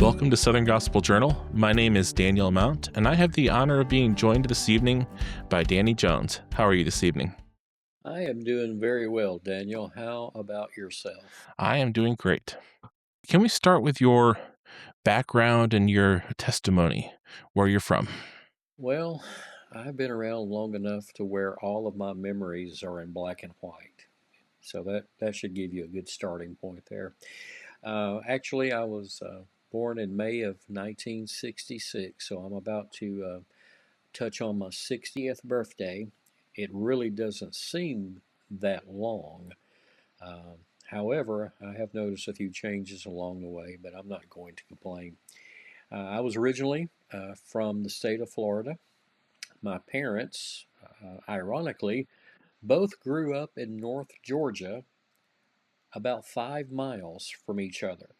Welcome to Southern Gospel Journal. My name is Daniel Mount, and I have the honor of being joined this evening by Danny Jones. How are you this evening? I am doing very well, Daniel. How about yourself? I am doing great. Can we start with your background and your testimony, where you're from? Well, I've been around long enough to where all of my memories are in black and white. So that should give you a good starting point there. Actually, I was born in May of 1966, so I'm about to touch on my 60th birthday. It really doesn't seem that long. Um, However, I have noticed a few changes along the way, but I'm not going to complain. I was originally from the state of Florida. My parents, ironically, both grew up in North Georgia, about 5 miles from each other,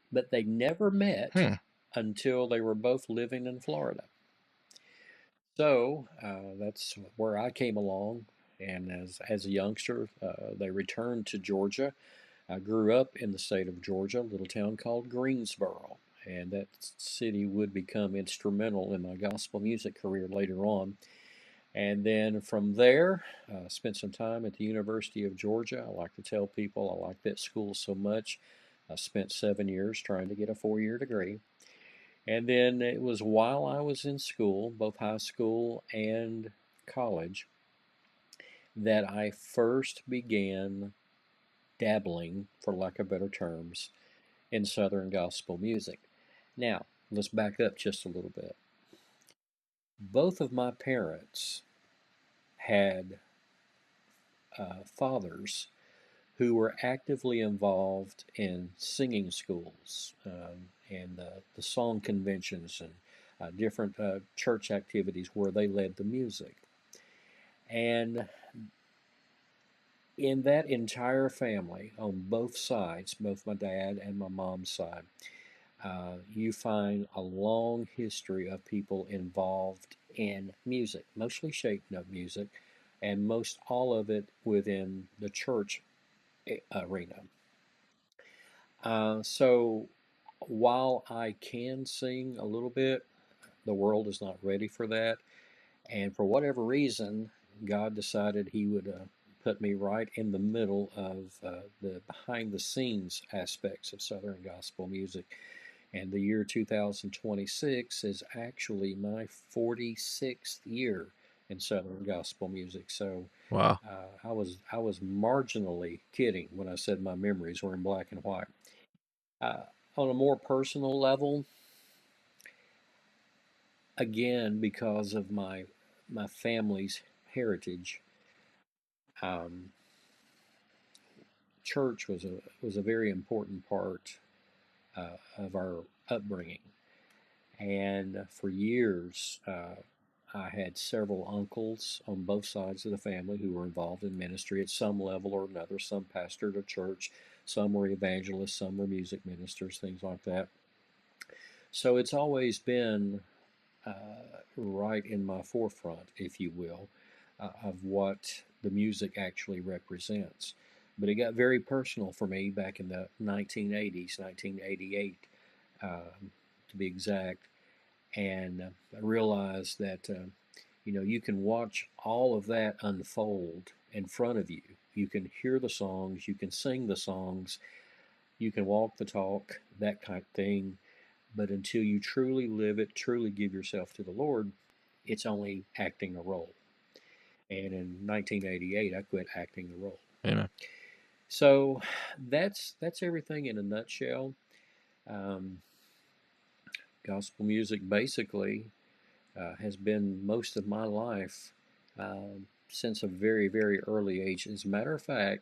but they never met Hmm. until they were both living in Florida. So that's where I came along. And as a youngster, they returned to Georgia. I grew up in the state of Georgia, a little town called Greensboro, and that city would become instrumental in my gospel music career later on. And then from there, spent some time at the University of Georgia. I like to tell people I like that school so much. I spent 7 years trying to get a 4 year degree. And then it was while I was in school, both high school and college, that I first began dabbling, for lack of better terms, in Southern gospel music. Now, let's back up just a little bit. Both of my parents had fathers who were actively involved in singing schools and the song conventions and different church activities where they led the music. And in that entire family, on both sides, both my dad and my mom's side, you find a long history of people involved in music, mostly shape note music, and most all of it within the church arena. So while I can sing a little bit, the world is not ready for that. And for whatever reason, God decided He would put me right in the middle of the behind the scenes aspects of Southern gospel music. And the year 2026 is actually my 46th year in Southern gospel music. So Wow. I was marginally kidding when I said my memories were in black and white. Uh, on a more personal level, again because of my family's heritage, um, church was a very important part of our upbringing. And for years, I had several uncles on both sides of the family who were involved in ministry at some level or another. Some pastored a church, some were evangelists, some were music ministers, things like that. So it's always been right in my forefront, if you will, of what the music actually represents. But it got very personal for me back in the 1980s, 1988 to be exact. And I realized that you can watch all of that unfold in front of you. You can hear the songs, you can sing the songs, you can walk the talk, that kind of thing. But until you truly live it, truly give yourself to the Lord, it's only acting a role. And in 1988, I quit acting the role. Amen. So that's everything in a nutshell. Um, Gospel music basically has been most of my life since a very, very early age. As a matter of fact,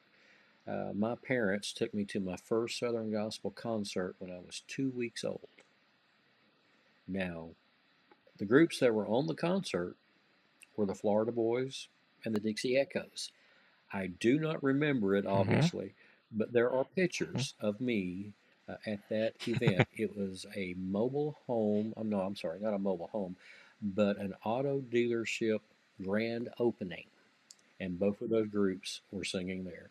my parents took me to my first Southern Gospel concert when I was 2 weeks old. Now, the groups that were on the concert were the Florida Boys and the Dixie Echoes. I do not remember it, Hmm. obviously, but there are pictures of me at that event. It was a mobile home. No, I'm sorry, not a mobile home, but an auto dealership grand opening. And both of those groups were singing there.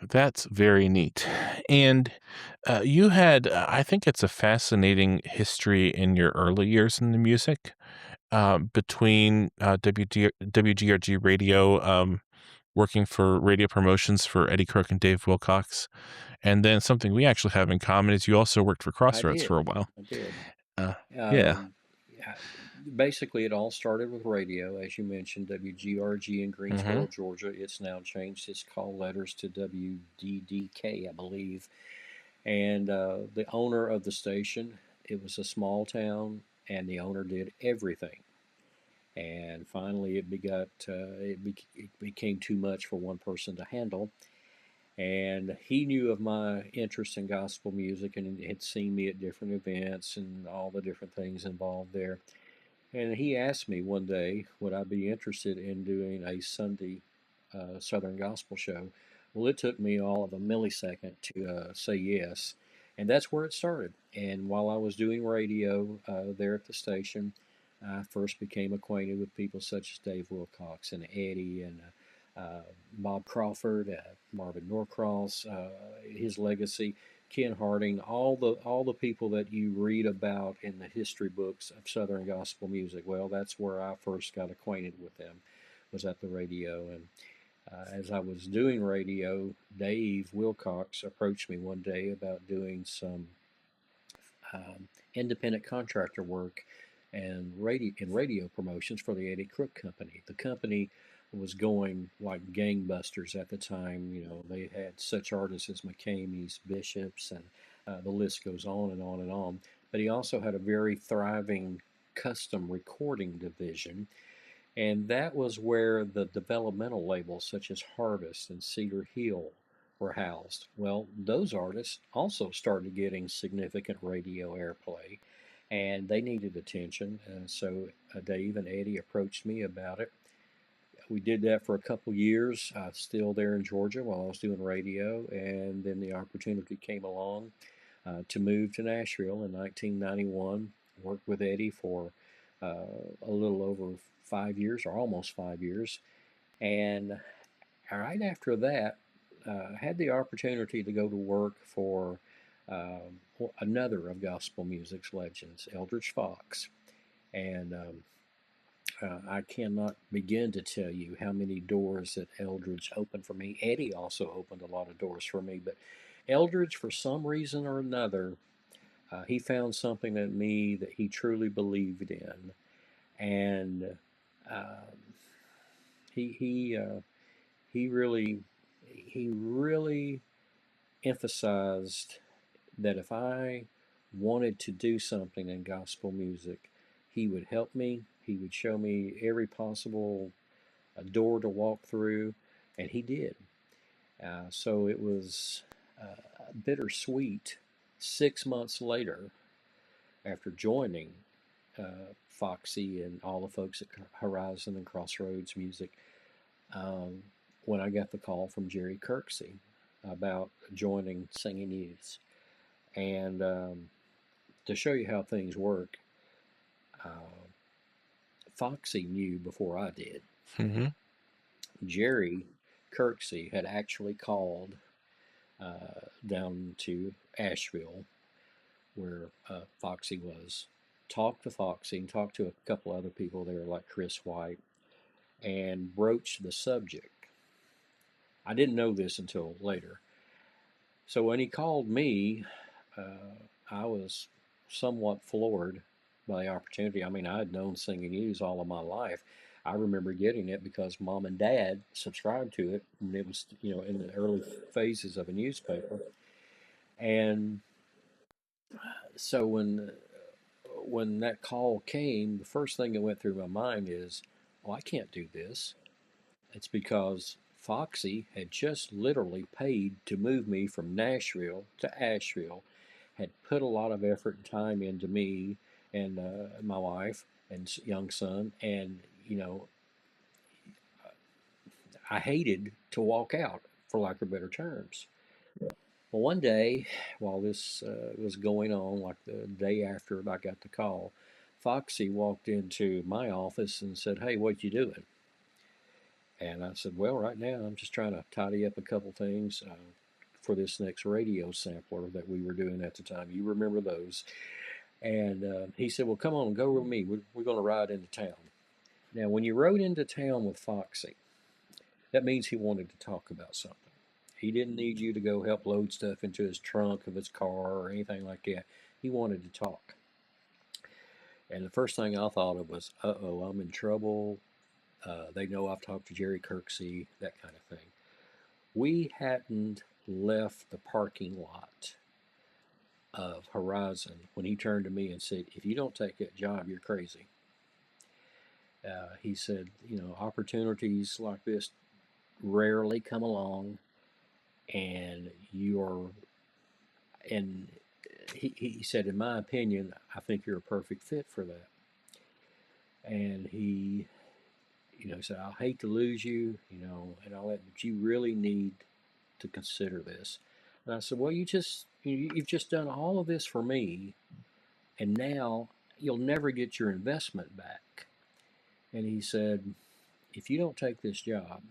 That's very neat. And You had, I think it's a fascinating history in your early years in the music, between WGRG radio, working for radio promotions for Eddie Crook and Dave Wilcox. And then something we actually have in common is you also worked for I Crossroads for did. a while. I did. Uh, yeah. Um, I- Basically, it all started with radio, as you mentioned, WGRG in Hmm. Greensboro, Georgia. It's now changed its call letters to WDDK, I believe. And the owner of the station, it was a small town, and the owner did everything. And finally, it became too much for one person to handle. And he knew of my interest in gospel music and had seen me at different events and all the different things involved there. And he asked me one day, would I be interested in doing a Sunday Southern Gospel show? Well, it took me all of a millisecond to say yes. And that's where it started. And while I was doing radio there at the station, I first became acquainted with people such as Dave Wilcox and Eddie and Bob Crawford, Marvin Norcross, his legacy, Ken Harding, all the people that you read about in the history books of Southern gospel music. Well, that's where I first got acquainted with them, was at the radio. And as I was doing radio, Dave Wilcox approached me one day about doing some independent contractor work and radio promotions for the Eddie Crook Company. The company was going like gangbusters at the time. You know, they had such artists as McCamey's, Bishops, and the list goes on and on and on. But he also had a very thriving custom recording division, and that was where the developmental labels such as Harvest and Cedar Hill were housed. Well, those artists also started getting significant radio airplay and they needed attention. And so Dave and Eddie approached me about it. We did that for a couple years, still there in Georgia while I was doing radio. And then the opportunity came along to move to Nashville in 1991. Worked with Eddie for a little over 5 years, or almost 5 years. And right after that, I had the opportunity to go to work for another of gospel music's legends, Eldridge Fox. And I cannot begin to tell you how many doors that Eldridge opened for me. Eddie also opened a lot of doors for me, but Eldridge, for some reason or another, he found something in me that he truly believed in, and um, he he uh, he really emphasized that if I wanted to do something in gospel music, he would help me. He would show me every possible door to walk through, and he did. So it was bittersweet. 6 months later, after joining Foxy and all the folks at Horizon and Crossroads Music, um, when I got the call from Jerry Kirksey about joining Singing Youths. And to show you how things work, uh, Foxy knew before I did. Hmm. Jerry Kirksey had actually called down to Asheville, where Foxy was, talked to Foxy and talked to a couple other people there, like Chris White, and broached the subject. I didn't know this until later. So when he called me, I was somewhat floored by the opportunity. I mean, I had known Singing News all of my life. I remember getting it because mom and dad subscribed to it, and it was, in the early phases of a newspaper. And so when that call came, the first thing that went through my mind is, well, I can't do this. It's because Foxy had just literally paid to move me from Nashville to Asheville, had put a lot of effort and time into me and my wife and young son, and I hated to walk out, for lack of better terms. Well, one day, while this was going on, like the day after I got the call, Foxy walked into my office and said, "Hey, what you doing?" And I said, "Well, right now I'm just trying to tidy up a couple things for this next radio sampler that we were doing at the time. You remember those? And he said, well, come on, go with me. We're going to ride into town. Now, when you rode into town with Foxy, that means he wanted to talk about something. He didn't need you to go help load stuff into his trunk of his car or anything like that. He wanted to talk. And the first thing I thought of was, uh-oh, I'm in trouble. They know I've talked to Jerry Kirksey, that kind of thing. We hadn't left the parking lot of Horizon when he turned to me and said, if you don't take that job, you're crazy. He said, opportunities like this rarely come along, and and he said, in my opinion, I think you're a perfect fit for that. And he, said, I'll hate to lose you, and all that, but you really need to consider this. And I said, well, you've just done all of this for me, and now you'll never get your investment back. And he said, if you don't take this job,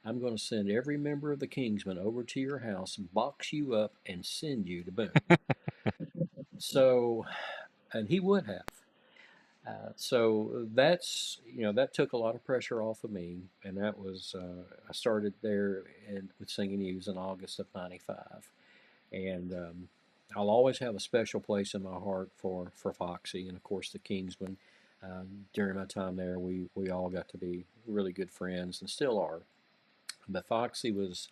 I'm going to send every member of the Kingsmen over to your house, box you up, and send you to Boone. So, and he would have. So that took a lot of pressure off of me, and that was I started there with Singing News in August of '95, and I'll always have a special place in my heart for Foxy and of course the Kingsmen. During my time there, we all got to be really good friends and still are. But Foxy was.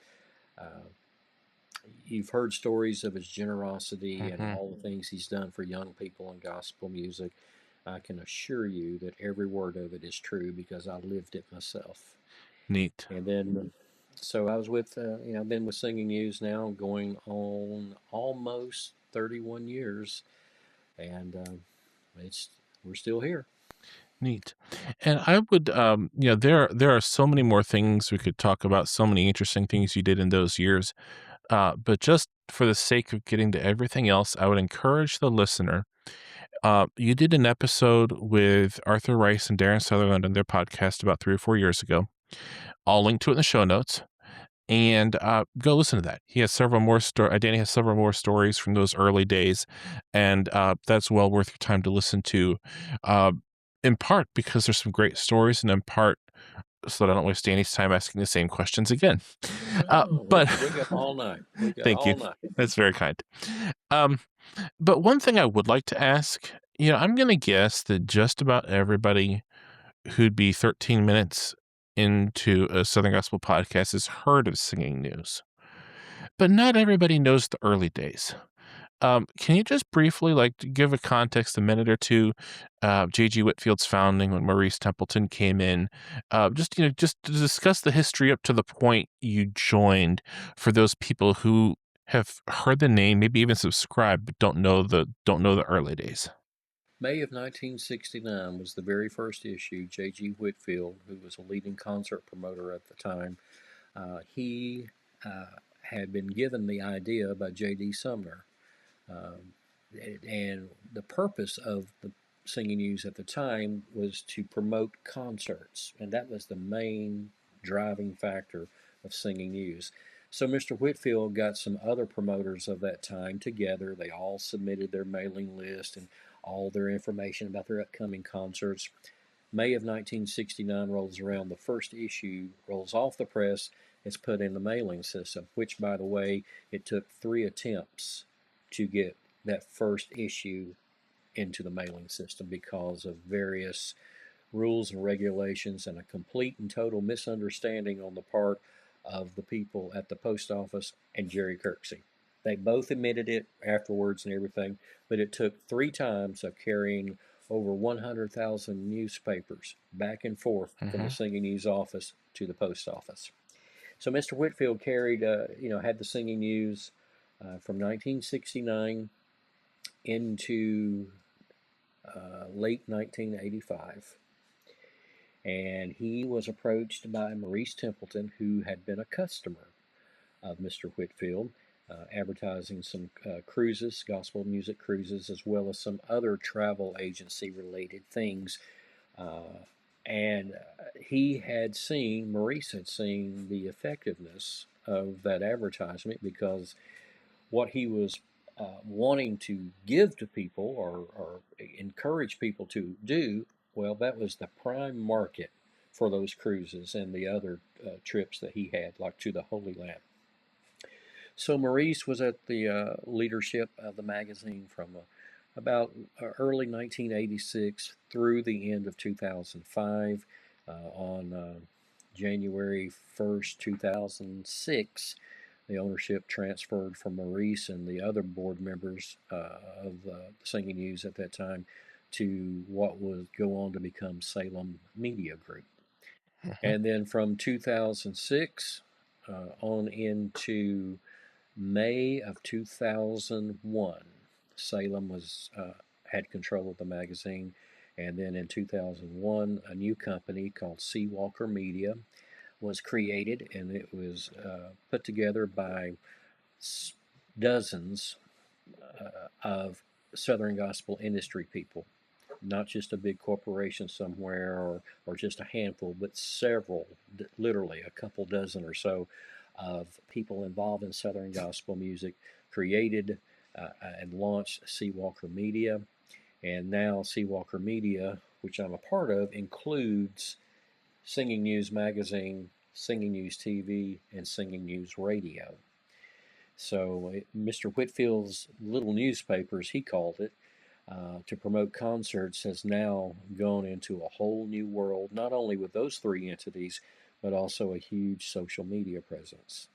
You've heard stories of his generosity and Hmm. all the things he's done for young people in gospel music. I can assure you that every word of it is true because I lived it myself. Neat. And then, so I was with, I've been with Singing News now going on almost 31 years, and it's we're still here. Neat. And I would, there are so many more things we could talk about, so many interesting things you did in those years. But just for the sake of getting to everything else, I would encourage the listener. You did an episode with Arthur Rice and Darren Sutherland on their podcast about 3 or 4 years ago. I'll link to it in the show notes. And go listen to that. He has several more Danny has several more stories from those early days, and that's well worth your time to listen to. Uh, in part because there's some great stories, and in part so that I don't waste Danny's time asking the same questions again. Oh, But we got all night. We got thank you. all night. That's very kind. Um, but one thing I would like to ask, I'm going to guess that just about everybody who'd be 13 minutes into a Southern Gospel podcast has heard of Singing News. But not everybody knows the early days. Can you just briefly, give a context, a minute or two, J.G. Whitfield's founding, when Maurice Templeton came in, just to discuss the history up to the point you joined, for those people who have heard the name, maybe even subscribed, but don't know the early days. May of 1969 was the very first issue. J.G. Whitfield, who was a leading concert promoter at the time, he had been given the idea by J.D. Sumner. Um, and the purpose of the Singing News at the time was to promote concerts, and that was the main driving factor of Singing News. So Mr. Whitfield got some other promoters of that time together. They all submitted their mailing list and all their information about their upcoming concerts. May of 1969 rolls around. The first issue rolls off the press. It's put in the mailing system, which, by the way, it took 3 attempts to get that first issue into the mailing system because of various rules and regulations and a complete and total misunderstanding on the part of the people at the post office and Jerry Kirksey. They both admitted it afterwards and everything, but it took 3 times of carrying over 100,000 newspapers back and forth from the Hmm. Singing News office to the post office. So Mr. Whitfield had the Singing News from 1969 into late 1985. And he was approached by Maurice Templeton, who had been a customer of Mr. Whitfield, advertising some cruises, gospel music cruises, as well as some other travel agency related things. And Maurice had seen the effectiveness of that advertisement because what he was wanting to give to people or encourage people to do, well, that was the prime market for those cruises and the other trips that he had, like to the Holy Land. So Maurice was at the leadership of the magazine from about early 1986 through the end of 2005. On January 1st, 2006, the ownership transferred from Maurice and the other board members of Singing News at that time to what would go on to become Salem Media Group. Mhm. And then from 2006 on into May of 2001, Salem was had control of the magazine, and then in 2001, a new company called Seawalker Media was created, and it was put together by dozens of Southern gospel industry people, not just a big corporation somewhere or just a handful, but several, literally a couple dozen or so of people involved in Southern gospel music created and launched Seawalker Media. And now Seawalker Media, which I'm a part of, includes Singing News Magazine, Singing News TV, and Singing News Radio. So Mr. Whitfield's little newspaper, as he called it, to promote concerts has now gone into a whole new world, not only with those three entities, but also a huge social media presence.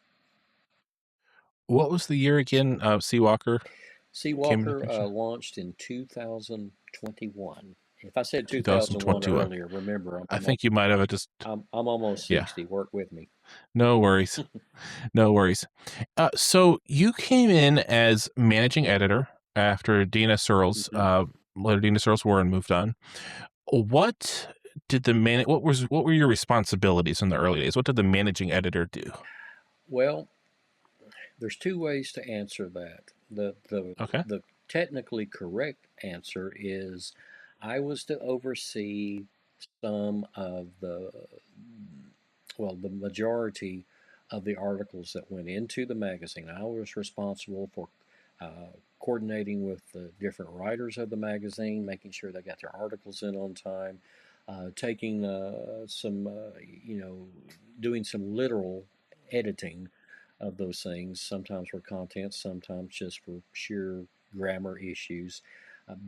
What was the year again? Seawalker came into Seawalker picture? launched in 2021. If I said 2001 2021. earlier, remember I think you might have just, I'm almost yeah, 60. Work with me. no worries. No worries. So you came in as managing editor after Dina Searles, Mhm. later Dina Searles Warren moved on. What what were your responsibilities in the early days? What did the managing editor do? Well, there's two ways to answer that. Okay. The technically correct answer is I was to oversee some of the majority of the articles that went into the magazine. I was responsible for coordinating with the different writers of the magazine, making sure they got their articles in on time, taking some, doing some literal editing of those things, sometimes for content, sometimes just for sheer grammar issues.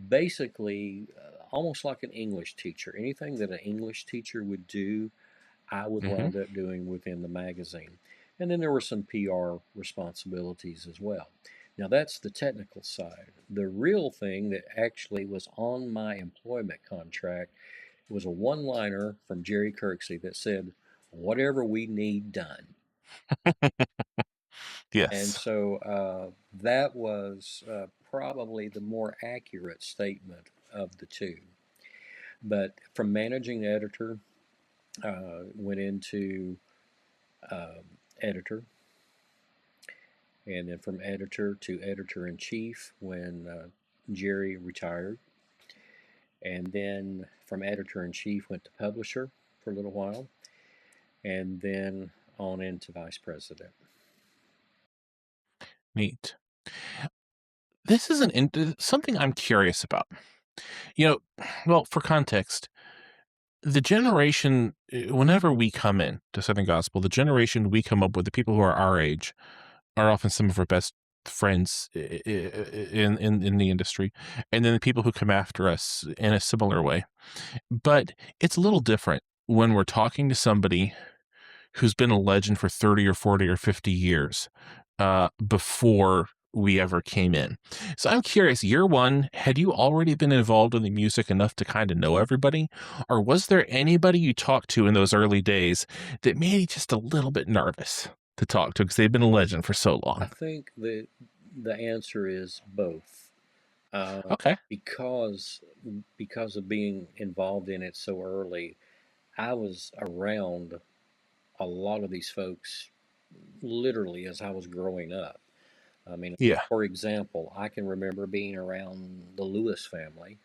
Basically, almost like an English teacher. Anything that an English teacher would do, I would Hmm. wind up doing within the magazine. And then there were some PR responsibilities as well. Now, that's the technical side. The real thing that actually was on my employment contract was a one liner from Jerry Kirksey that said, "Whatever we need done." And Yes. so that was probably the more accurate statement of the two. But from managing editor, went into editor, and then from editor to editor in chief when Jerry retired, and then from editor in chief went to publisher for a little while, and then on into vice president. Neat. This is something I'm curious about. You know, well, for context, the generation, whenever we come in to Southern Gospel, the generation we come up with, the people who are our age, are often some of our best friends in the industry, and then the people who come after us in a similar way. But it's a little different when we're talking to somebody who's been a legend for 30 or 40 or 50 years before we ever came in. So I'm curious, year one, had you already been involved in the music enough to kind of know everybody? Or was there anybody you talked to in those early days that made you just a little bit nervous to talk to because they've been a legend for so I long? think that the answer is both. Uh, Okay. because because of being involved in it so early, I was around a lot of these folks literally as I was growing up. I mean, Yeah. for example, I can remember being around the Lewis family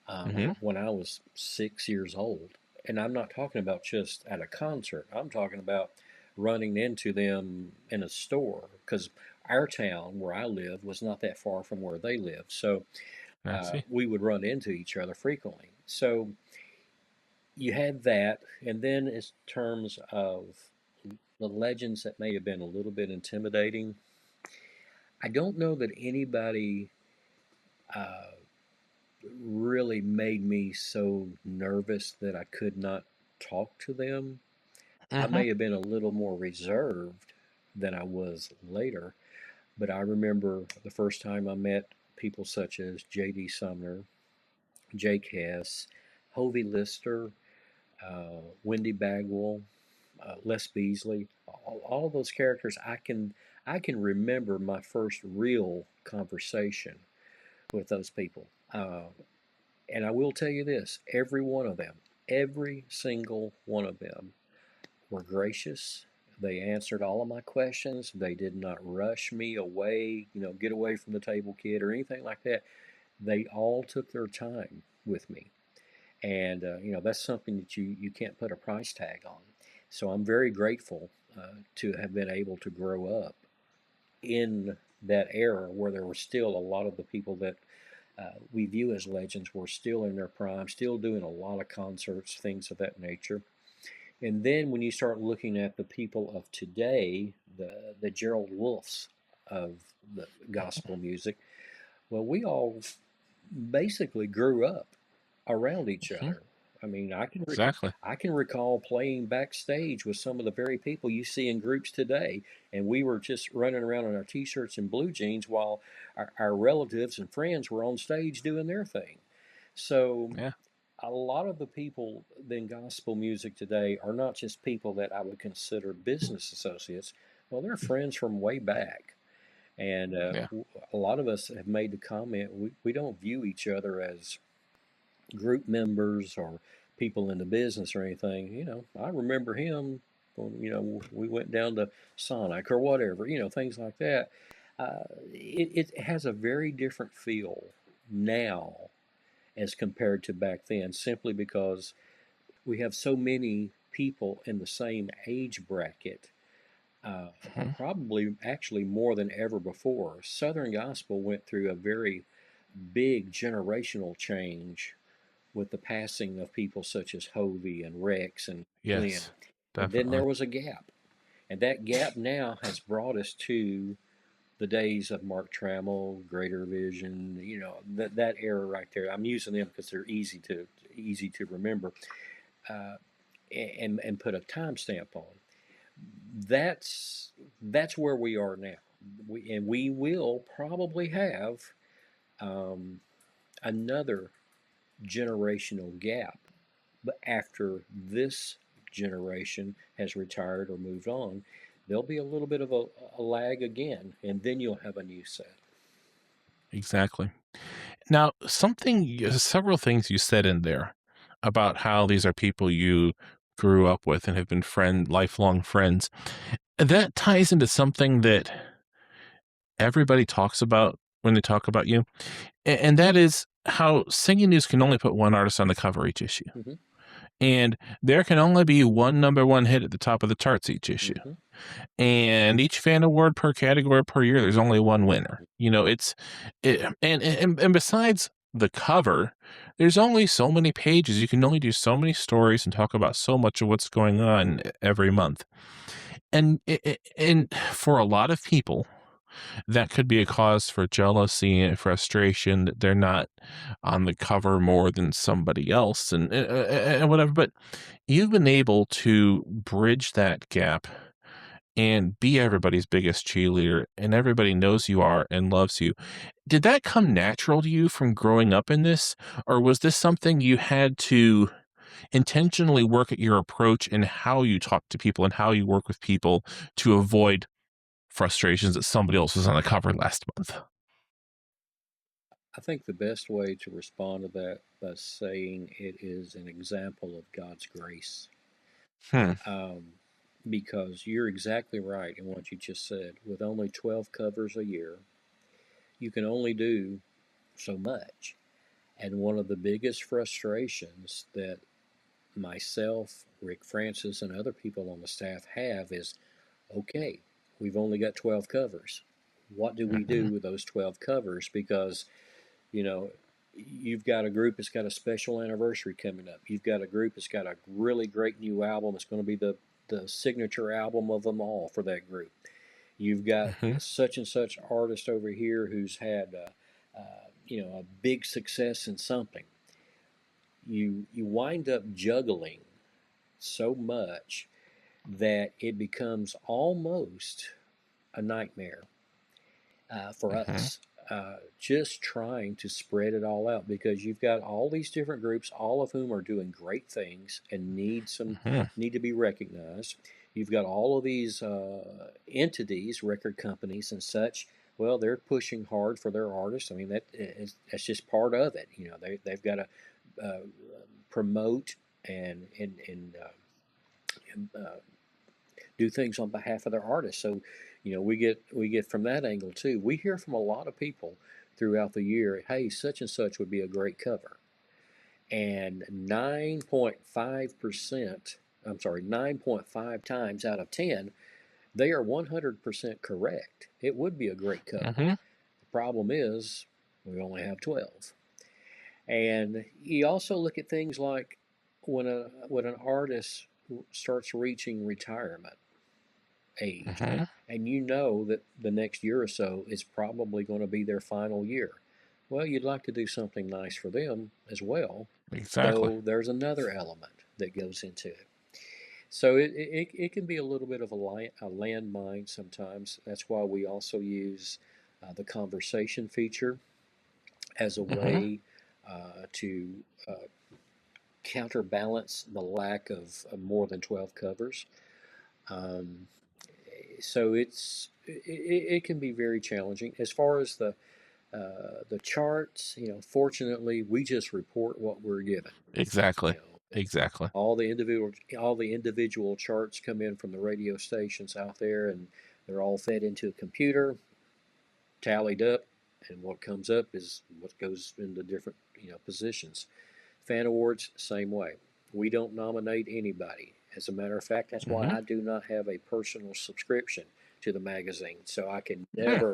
Hmm. when I was 6 years old. And I'm not talking about just at a concert, I'm talking about running into them in a store because our town where I live was not that far from where they lived. So I see. we would run into each other frequently. So you had that. And then, in terms of the legends that may have been a little bit intimidating, I don't know that anybody uh, really made me so nervous that I could not talk to them. I Hmm. may have been a little more reserved than I was later, but I remember the first time I met people such as J.D. Sumner, Jake Hess, Hovey Lister, Wendy Bagwell, Les Beasley, all of those characters. I can remember my first real conversation with those people. And I will tell you this: every one of them, every single one of them, were gracious. They answered all of my questions. They did not rush me away, get away from the table, kid, or anything like that. They all took their time with me. And, that's something that you can't put a price tag on. So I'm very grateful to have been able to grow up in that era where there were still a lot of the people that we view as legends were still in their prime, still doing a lot of concerts, things of that nature. And then when you start looking at the people of today, the Gerald Wolfs of the gospel music, well, we all basically grew up around each Hmm. other. I mean, Exactly. I can recall playing backstage with some of the very people you see in groups today, and we were just running around in our t-shirts and blue jeans while our relatives and friends were on stage doing their thing. So Yeah. a lot of the people in gospel music today are not just people that I would consider business associates. Well, they're friends from way back. And Yeah. a lot of us have made the comment we don't view each other as group members or people in the business or anything. I remember him when, we went down to Sonic or whatever, things like that. It has a very different feel now as compared to back then, simply because we have so many people in the same age bracket, uh, Hmm. probably actually more than ever before. Southern Gospel went through a very big generational change with the passing of people such as Hovey and Rex and Glenn. Yes. And then there Definitely. was a gap. And that gap now has brought us to the days of Mark Trammell, Greater Vision, that era right there. I'm using them because they're easy to remember, uh, and put a timestamp on. That's where we are now. We will probably have um, another generational gap, but after this generation has retired or moved on, there'll be a little bit of a lag again, and then you'll have a new set. Exactly. Now, several things you said in there about how these are people you grew up with and have been lifelong friends. That ties into something that everybody talks about when they talk about you, and that is how Singing News can only put one artist on the cover each issue. Hmm. And there can only be one number one hit at the top of the charts each issue. Hmm. And each fan award per category per year, there's only one winner. And besides the cover, there's only so many pages. You can only do so many stories and talk about so much of what's going on every month. And for a lot of people, that could be a cause for jealousy and frustration that they're not on the cover more than somebody else and whatever. But you've been able to bridge that gap and be everybody's biggest cheerleader, and everybody knows you are and loves you. Did that come natural to you from growing up in this, or was this something you had to intentionally work at your approach and how you talk to people and how you work with people to avoid frustrations that somebody else was on the cover last month? I think the best way to respond to that by saying it is an example of God's grace. Hmm. Um, because you're exactly right in what you just said. With only 12 covers a year, you can only do so much. And one of the biggest frustrations that myself, Rick Francis, and other people on the staff have is Okay, we've only got 12 covers. What do we Hmm. do with those 12 covers? Because, you know, you've got a group that's got a special anniversary coming up. You've got a group that's got a really great new album. It's going to be the signature album of them all for that group. You've got Hmm. such and such artist over here who's had, a big success in something. You wind up juggling so much that it becomes almost a nightmare for Hmm. us. Just trying to spread it all out because you've got all these different groups, all of whom are doing great things and Hmm. need to be recognized. You've got all of these entities, record companies and such. Well, they're pushing hard for their artists. I mean that's just part of it. They've got to uh, promote and do things on behalf of their artists. So, we get from that angle too. We hear from a lot of people throughout the year, hey, such and such would be a great cover. And 9.5%, I'm sorry, 9.5 times out of 10, they are 100% correct. It would be a great cover. Hmm. The problem is we only have 12. And you also look at things like when an artist starts reaching retirement age. Hmm. And you know that the next year or so is probably going to be their final year. Well, you'd like to do something nice for them as well. Exactly. So there's another element that goes into it. So it can be a little bit of a landmine sometimes. That's why we also use the conversation feature as a Hmm. way to counterbalance the lack of more than 12 covers. Um, so it can be very challenging as far as the charts. Fortunately, we just report what we're given. Exactly. You know, Exactly. all the individual charts come in from the radio stations out there, and they're all fed into a computer, tallied up, and what comes up is what goes in the different positions. Fan awards, same way. We don't nominate anybody. As a matter of fact, that's why Hmm. I do not have a personal subscription to the magazine, so I can Hmm.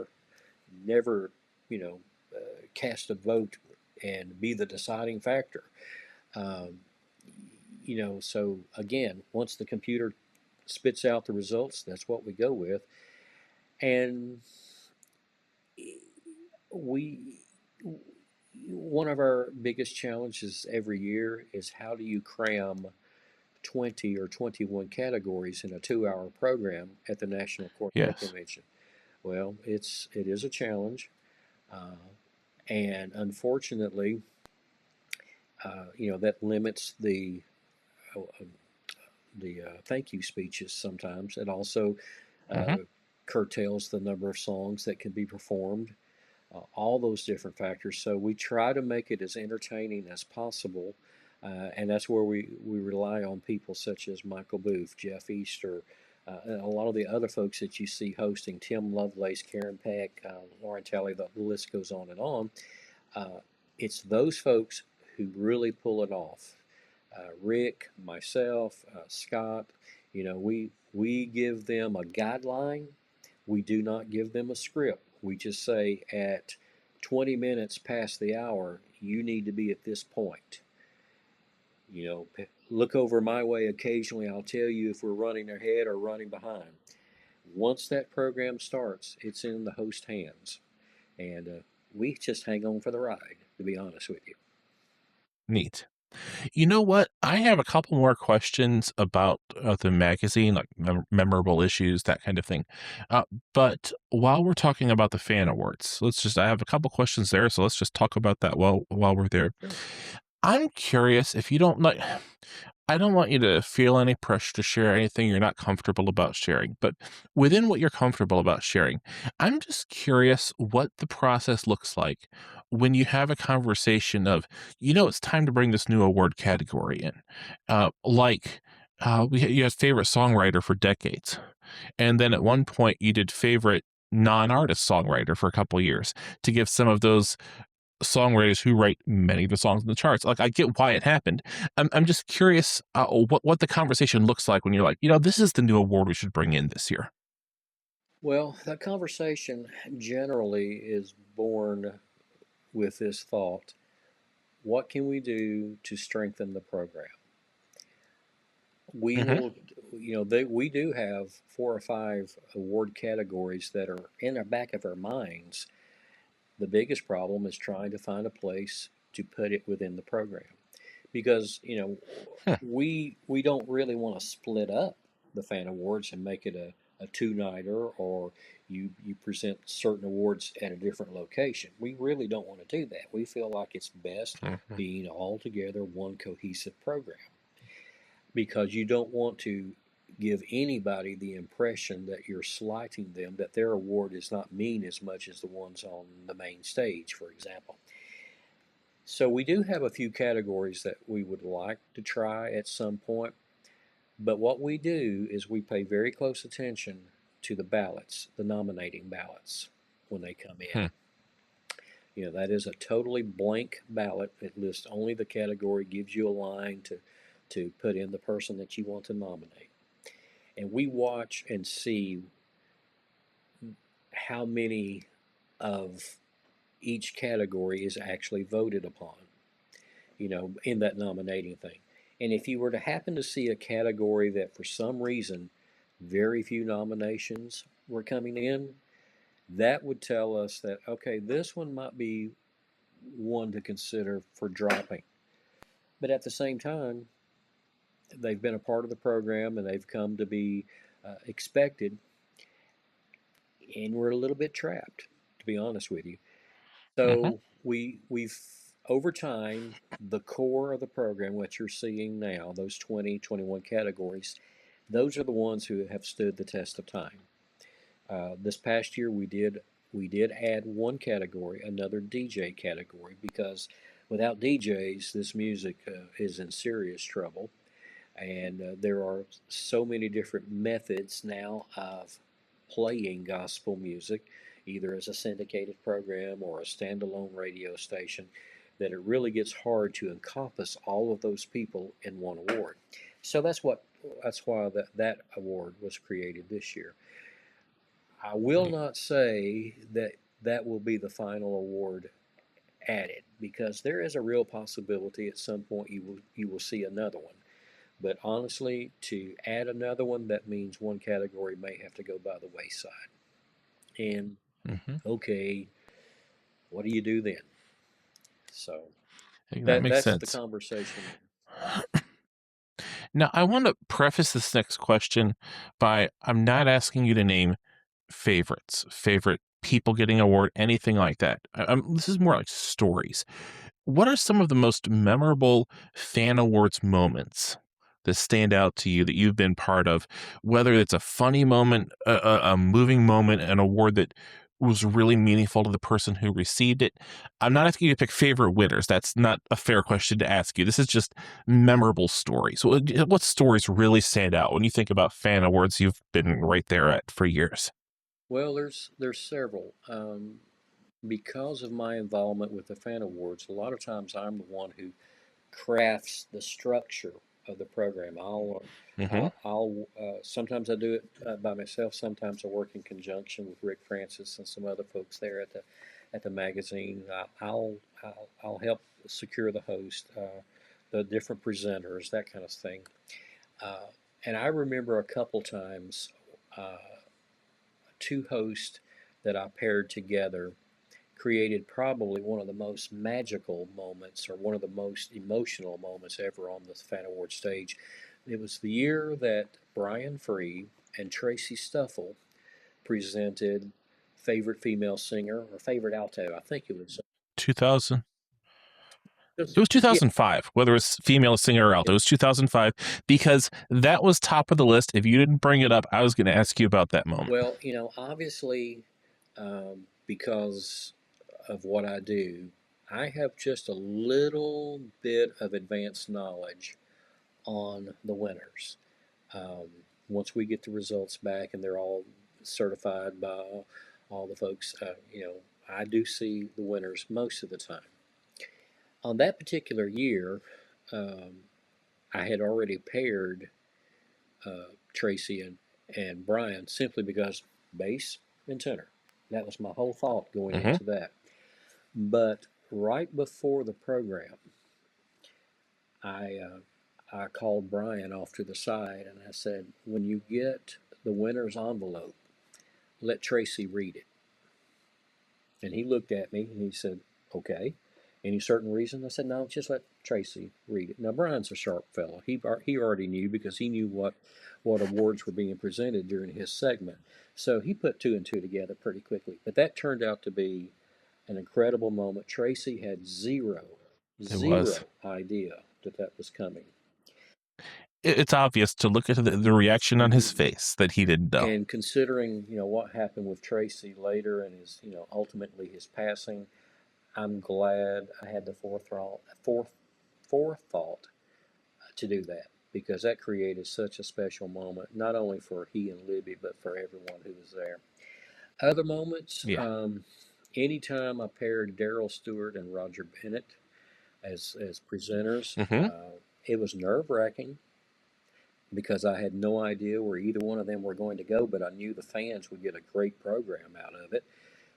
never, you know, cast a vote and be the deciding factor. Um, so again, once the computer spits out the results, that's what we go with, and we one of our biggest challenges every year is how do you cram 20 or 21 categories in a 2 hour program at the National Quartet Yes. Convention? Well, it is a challenge, uh, and unfortunately, that limits the thank you speeches sometimes. It also Hmm. uh, curtails the number of songs that can be performed. All those different factors. So we try to make it as entertaining as possible, and that's where we rely on people such as Michael Booth, Jeff Easter, and a lot of the other folks that you see hosting, Tim Lovelace, Karen Peck, Lauren Talley, the list goes on and on. Uh, it's those folks who really pull it off. Rick, myself, Scott, we give them a guideline. We do not give them a script. We just say at 20 minutes past the hour, you need to be at this point. Look over my way occasionally. I'll tell you if we're running ahead or running behind. Once that program starts, it's in the host hands. And we just hang on for the ride, to be honest with you. Neat. You know what? I have a couple more questions about the magazine, like memorable issues, that kind of thing. Uh, but while we're talking about the fan awards, I have a couple questions there. So let's just talk about that while we're there. Sure. I'm curious if you don't like, I don't want you to feel any pressure to share anything you're not comfortable about sharing, but within what you're comfortable about sharing, I'm just curious what the process looks like when you have a conversation of, it's time to bring this new award category in. You had favorite songwriter for decades. And then at one point you did favorite non-artist songwriter for a couple years to give some of those songwriters who write many of the songs in the charts. Like, I get why it happened. I'm just curious what the conversation looks like when you're like, this is the new award we should bring in this year. Well, that conversation generally is born with this thought: what can we do to strengthen the program? We Hmm. will, we do have 4 or 5 award categories that are in the back of our minds. The biggest problem is trying to find a place to put it within the program, because Hmm. we don't really want to split up the fan awards and make it a two-nighter, or you present certain awards at a different location. We really don't want to do that. We feel like it's best Hmm. being all together one cohesive program, because you don't want to give anybody the impression that you're slighting them, that their award does not mean as much as the ones on the main stage, for example. So we do have a few categories that we would like to try at some point, but what we do is we pay very close attention to the ballots, the nominating ballots, when they come in. Hmm. That is a totally blank ballot. It lists only the category, gives you a line to put in the person that you want to nominate. And we watch and see how many of each category is actually voted upon, in that nominating thing. And if you were to happen to see a category that for some reason very few nominations were coming in, that would tell us that, okay, this one might be one to consider for dropping. But at the same time, they've been a part of the program and they've come to be expected, and we're a little bit trapped, to be honest with you. Hmm. So we've over time, the core of the program, what you're seeing now, those 20, 21 categories, those are the ones who have stood the test of time. This past year, we did add one category, another DJ category, because without DJs, this music is in serious trouble. And there are so many different methods now of playing gospel music, either as a syndicated program or a standalone radio station, that it really gets hard to encompass all of those people in one award. So that's why that award was created this year. I will Right. not say that that will be the final award added, because there is a real possibility at some point you will see another one. But honestly, to add another one, that means one category may have to go by the wayside. And Hmm. okay, what do you do then? So I think that that makes that's the sense. conversation. Now, I want to preface this next question by I'm not asking you to name favorites, favorite people getting award, anything like that. This is more like stories. What are some of the most memorable fan awards moments that stand out to you that you've been part of? Whether it's a funny moment, a moving moment, an award that was really meaningful to the person who received it. I'm not asking you to pick favorite winners. That's not a fair question to ask you. This is just memorable stories. What stories really stand out when you think about fan awards you've been right there at for years? Well, there's several. Because of my involvement with the fan awards, a lot of times I'm the one who crafts the structure of the program. Hmm. Sometimes I do it by myself. Sometimes I work in conjunction with Rick Francis and some other folks there at the magazine. I'll help secure the host, the different presenters, that kind of thing. Uh, and I remember a couple times, uh, two hosts that I paired together created probably one of the most magical moments, or one of the most emotional moments ever on the Fan Award stage. It was the year that Brian Free and Tracy Stuffle presented favorite female singer, or favorite alto. I think it was. 2000. Just, It was yeah. 2005, whether it's female singer or alto. It was 2005 because that was top of the list. If you didn't bring it up, I was going to ask you about that moment. Well, obviously, because of what I do, I have just a little bit of advanced knowledge on the winners. Um, Once we get the results back and they're all certified by all the folks, I do see the winners most of the time. On that particular year, um, I had already paired Tracy and Brian, simply because bass and tenor. That was my whole thought going Mhm. into that. But right before the program, I I called Brian off to the side and I said, "When you get the winner's envelope, let Tracy read it." And he looked at me and he said, "Okay. Any certain reason?" I said, "No, just let Tracy read it." Now Brian's a sharp fellow. He already knew because he knew what awards were being presented during his segment. So he put two and two together pretty quickly. But that turned out to be an incredible moment. Tracy had It was. zero idea that that was coming. It's obvious to look at the reaction on his Mm-hmm. face that he didn't know. And considering what happened with Tracy later and his ultimately his passing, I'm glad I had the forethought to do that because that created such a special moment, not only for he and Libby, but for everyone who was there. Other moments, Yeah. anytime I paired Daryl Stewart and Roger Bennett as presenters, Mhm. it was nerve wracking because I had no idea where either one of them were going to go, but I knew the fans would get a great program out of it.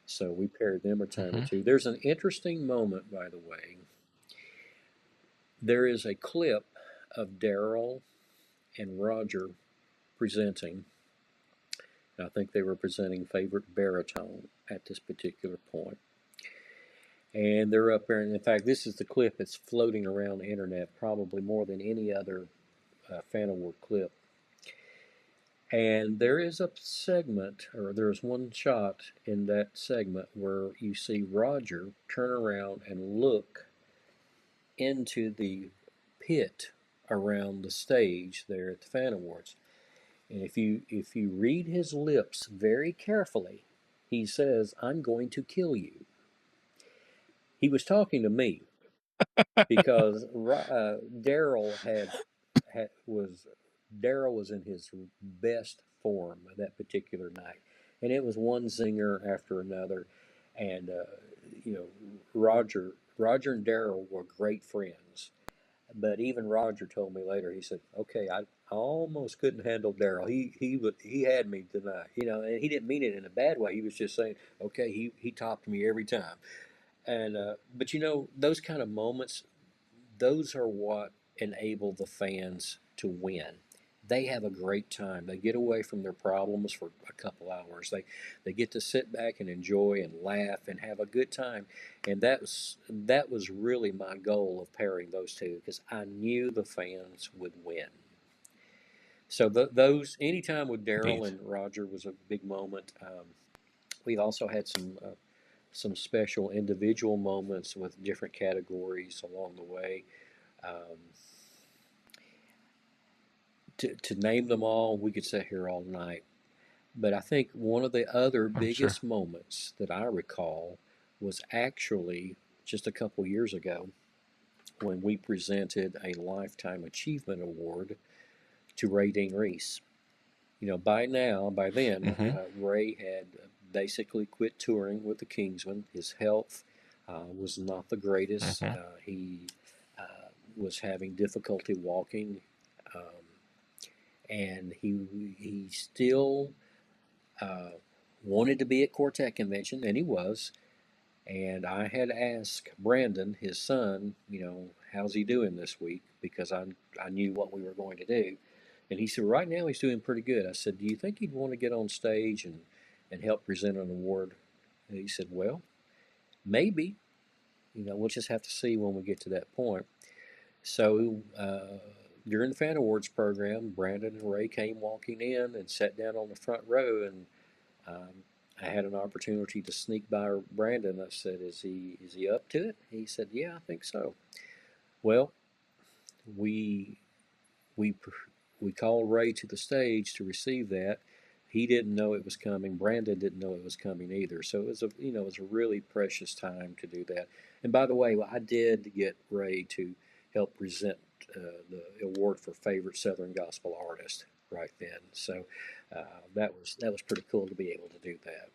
So we paired them a time or Mhm. two. There's an interesting moment, by the way. There is a clip of Daryl and Roger presenting. I think they were presenting favorite baritone at this particular point. And they're up there, and in fact, this is the clip that's floating around the internet probably more than any other fan award clip. And there is a segment, or there's one shot in that segment where you see Roger turn around and look into the pit around the stage there at the fan awards. And if you read his lips very carefully, he says, "I'm going to kill you." He was talking to me because had was Daryl was in his best form that particular night, and it was one zinger after another, and you know Roger and Daryl were great friends. But even Roger told me later. He said, "Okay, I almost couldn't handle Daryl. He had me tonight, and he didn't mean it in a bad way. He was just saying, okay, he topped me every time." And but those kind of moments, those are what enable the fans to win. They have a great time. They get away from their problems for a couple hours. They get to sit back and enjoy and laugh and have a good time. And that was really my goal of pairing those two because I knew the fans would win. So those anytime with Daryl Indeed. and Roger was a big moment. We've also had some special individual moments with different categories along the way. Um, to name them all, we could sit here all night. But I think one of the other I'm sure. biggest moments that I recall was actually just a couple years ago when we presented a Lifetime Achievement Award to Ray Dean Reese. By then, Mhm. Ray had basically quit touring with the Kingsmen. His health was not the greatest. Mhm. He was having difficulty walking, um, and he still uh, wanted to be at Quartet convention, and he was. And I had asked Brandon, his son, how's he doing this week? Because I knew what we were going to do. And he said, right now he's doing pretty good. I said, do you think he'd want to get on stage and help present an award? And he said, well, maybe. We'll just have to see when we get to that point. So during the Fan Awards program, Brandon and Ray came walking in and sat down on the front row, and I had an opportunity to sneak by Brandon. I said, "Is he up to it?" He said, "Yeah, I think so." Well, we we we called Ray to the stage to receive that. He didn't know it was coming. Brandon didn't know it was coming either. So it was a really precious time to do that. And by the way, I did get Ray to help present the award for favorite Southern gospel artist right then. So that was pretty cool to be able to do that.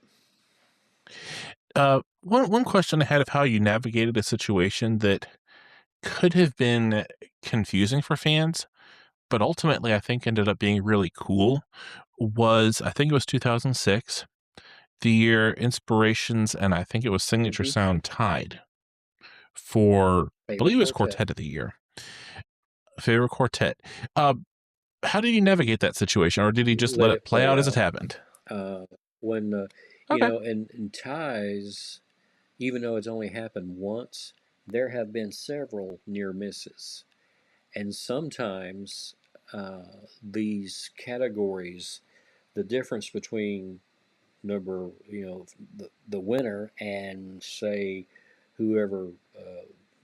One question I had of how you navigated a situation that could have been confusing for fans, but ultimately I think ended up being really cool was I think it was 2006. the year Inspirations and I think it was Signature Mm-hmm. Sound tied for, I Favorite believe it was quartet. Quartet of the Year, favorite quartet. Uh, how did he navigate that situation, or did he just let Let it it play play out as it out. happened? Uh, when Okay. in ties, even though it's only happened once, there have been several near misses, and sometimes these categories, the difference between number, the winner and say whoever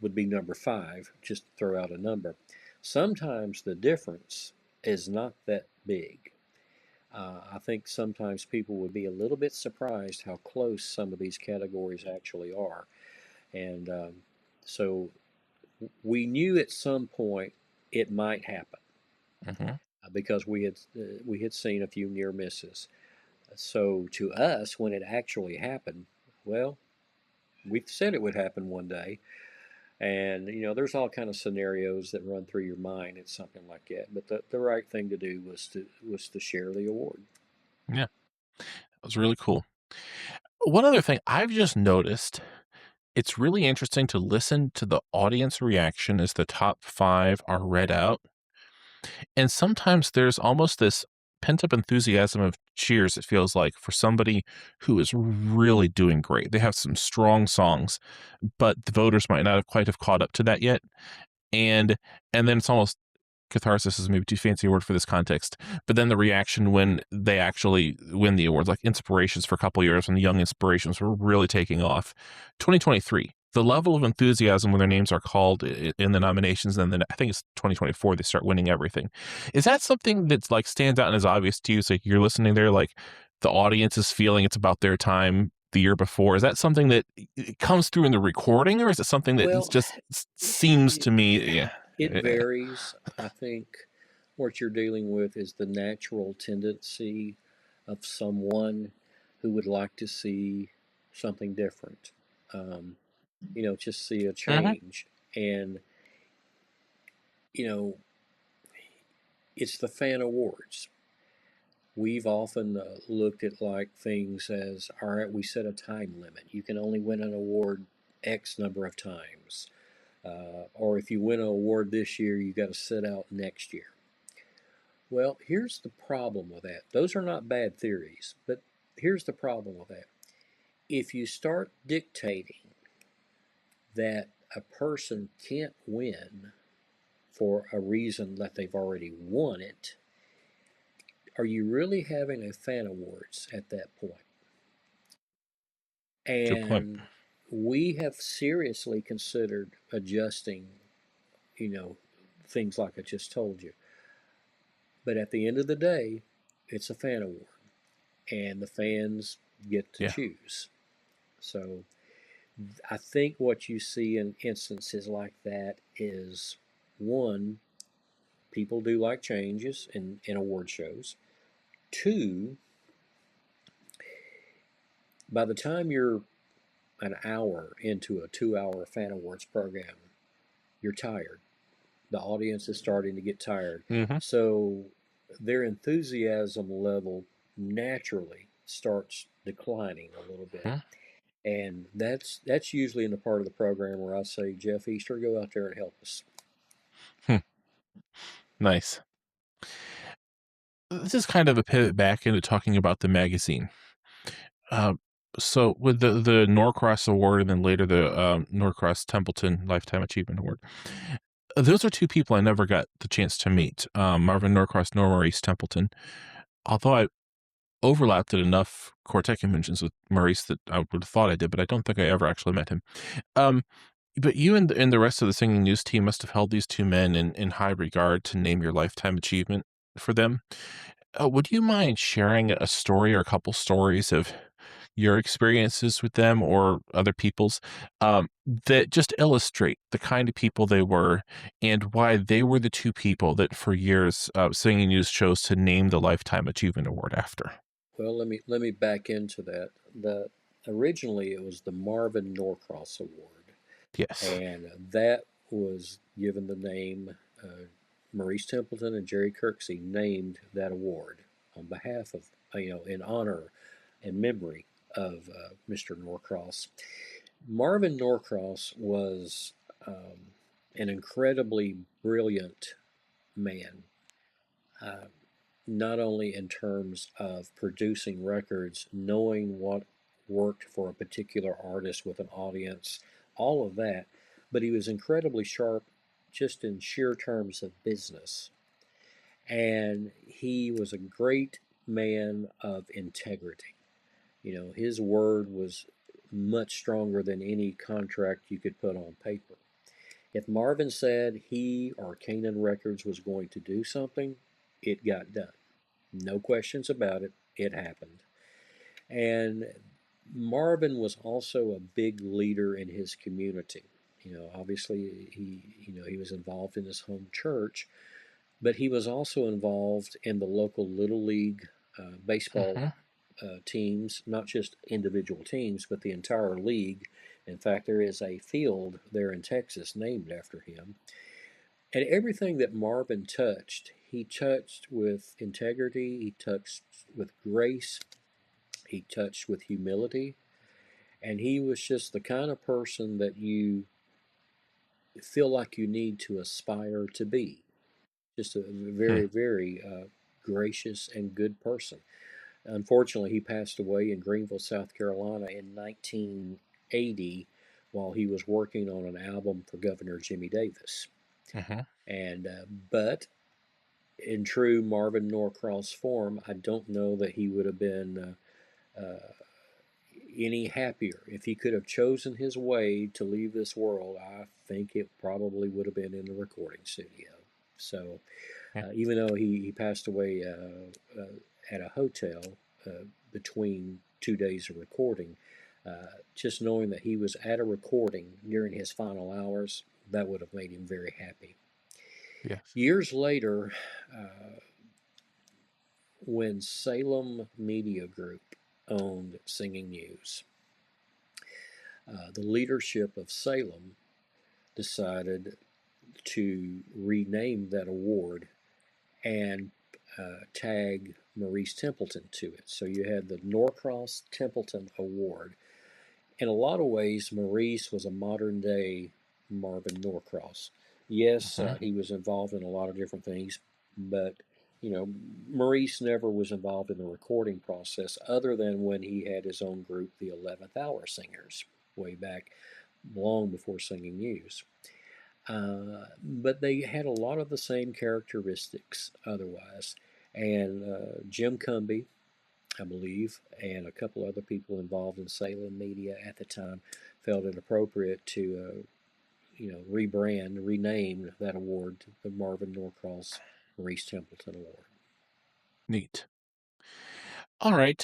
would be number five, just throw out a number. Sometimes the difference is not that big. I think sometimes people would be a little bit surprised how close some of these categories actually are. And so we knew at some point it might happen Hmm. because we had seen a few near misses. So to us, when it actually happened, well, we said it would happen one day, and there's all kind of scenarios that run through your mind at something like that. But the right thing to do was to share the award. Yeah, that was really cool. One other thing I've just noticed, it's really interesting to listen to the audience reaction as the top five are read out. And sometimes there's almost this pent up enthusiasm of cheers, it feels like, for somebody who is really doing great. They have some strong songs, but the voters might not have quite have caught up to that yet. And and then it's almost catharsis is maybe too fancy a word for this context, but then the reaction when they actually win the awards, like Inspirations for a couple years when the Young Inspirations were really taking off. 2023, the level of enthusiasm when their names are called in the nominations, and then I think it's 2024 they start winning everything. Is that something that's like stands out and is obvious to you? So you're listening there, like the audience is feeling it's about their time the year before. Is that something that it comes through in the recording, or is it something that Well, just seems it, to me? Yeah. it varies. I think what you're dealing with is the natural tendency of someone who would like to see something different. Um, just see a Mhm. change. And, you know, it's the fan awards. We've often looked at like things as, all right, we set a time limit. You can only win an award X number of times. Or if you win an award this year, you got to sit out next year. Well, here's the problem with that. Those are not bad theories, but here's the problem with that. If you start dictating that a person can't win for a reason that they've already won it, are you really having a fan awards at that point? Good point. And we have seriously considered adjusting, you know, things like I just told you. But at the end of the day, it's a fan award, and the fans get to Yeah. choose. So I think what you see in instances like that is one, people do like changes in award shows. Two, by the time you're an hour into a 2 hour fan awards program, you're tired. The audience is starting to get tired. Mhm. So their enthusiasm level naturally starts declining a little bit. Mhm. And that's usually in the part of the program where I say, Jeff Easter, go out there and help us. Hmm. Nice. This is kind of a pivot back into talking about the magazine. Uh, so with the Norcross Award and then later the Norcross Templeton Lifetime Achievement Award, those are two people I never got the chance to meet. Marvin Norcross nor Maurice Templeton. Although I overlapped at enough Quartet conventions with Maurice that I would have thought I did, but I don't think I ever actually met him. Um, but you and the rest of the Singing News team must have held these two men in high regard to name your lifetime achievement for them. Would you mind sharing a story or a couple stories of your experiences with them or other people's that just illustrate the kind of people they were and why they were the two people that for years Singing News chose to name the Lifetime Achievement Award after? Well, let me back into that. The Originally it was the Marvin Norcross Award, Yes. and that was given the name. Maurice Templeton and Jerry Kirksey named that award on behalf of, in honor and memory of Mr. Norcross. Marvin Norcross was um, an incredibly brilliant man, uh, not only in terms of producing records, knowing what worked for a particular artist with an audience, all of that, but he was incredibly sharp just in sheer terms of business. And he was a great man of integrity. You know, his word was much stronger than any contract you could put on paper. If Marvin said he or Canaan Records was going to do something, it got done. No questions about it. It happened. And Marvin was also a big leader in his community. You know, obviously he was involved in his home church, but he was also involved in the local little league baseball Hmm. teams, not just individual teams, but the entire league. In fact, there is a field there in Texas named after him. And everything that Marvin touched, he touched with integrity, he touched with grace, he touched with humility, and he was just the kind of person that you feel like you need to aspire to be. Just a Hmm. very, very gracious and good person. Unfortunately, he passed away in Greenville, South Carolina in 1980 while he was working on an album for Governor Jimmy Davis. Hmm. And but in true Marvin Norcross form, I don't know that he would have been any happier. If he could have chosen his way to leave this world, I think it probably would have been in the recording studio. So Yeah. even though he passed away at a hotel between 2 days of recording, just knowing that he was at a recording during his final hours, that would have made him very happy. Yes. Years later, uh, when Salem Media Group owned Singing News, the leadership of Salem decided to rename that award and tag Maurice Templeton to it. So you had the Norcross Templeton Award. In a lot of ways, Maurice was a modern day Marvin Norcross. Yes, Hmm. he was involved in a lot of different things, but you know, Maurice never was involved in the recording process other than when he had his own group, the 11th Hour Singers, way back long before Singing News. But they had a lot of the same characteristics otherwise. And Jim Cumby, I believe, and a couple other people involved in Salem media at the time felt it appropriate to, rename that award to the Marvin Norcross Maurice Templeton Award. Neat. All right.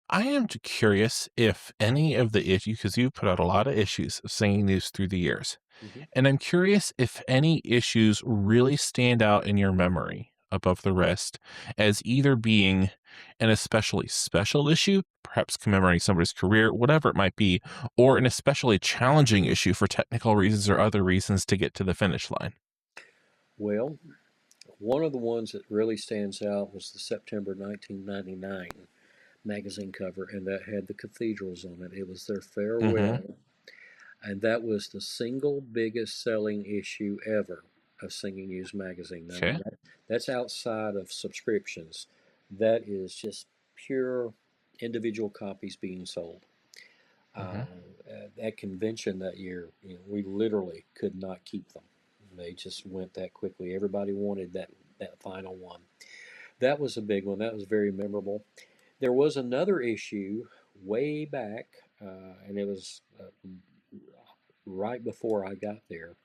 I am curious if any of the issues, because you've put out a lot of issues of singing news through the years, Mm-hmm. and I'm curious if any issues really stand out in your memory above the rest as either being an especially special issue, perhaps commemorating somebody's career, whatever it might be, or an especially challenging issue for technical reasons or other reasons to get to the finish line. Well, one of the ones that really stands out was the September 1999 magazine cover, and that had the cathedrals on it. It was their Mm-hmm. farewell, and that was the single biggest selling issue ever of Singing News magazine. I mean, Okay. that's outside of subscriptions. That is just pure individual copies being sold. Mm-hmm. At that convention that year, we literally could not keep them. They just went that quickly. Everybody wanted that final one. That was a big one. That was very memorable. There was another issue way back, and it was right before I got there,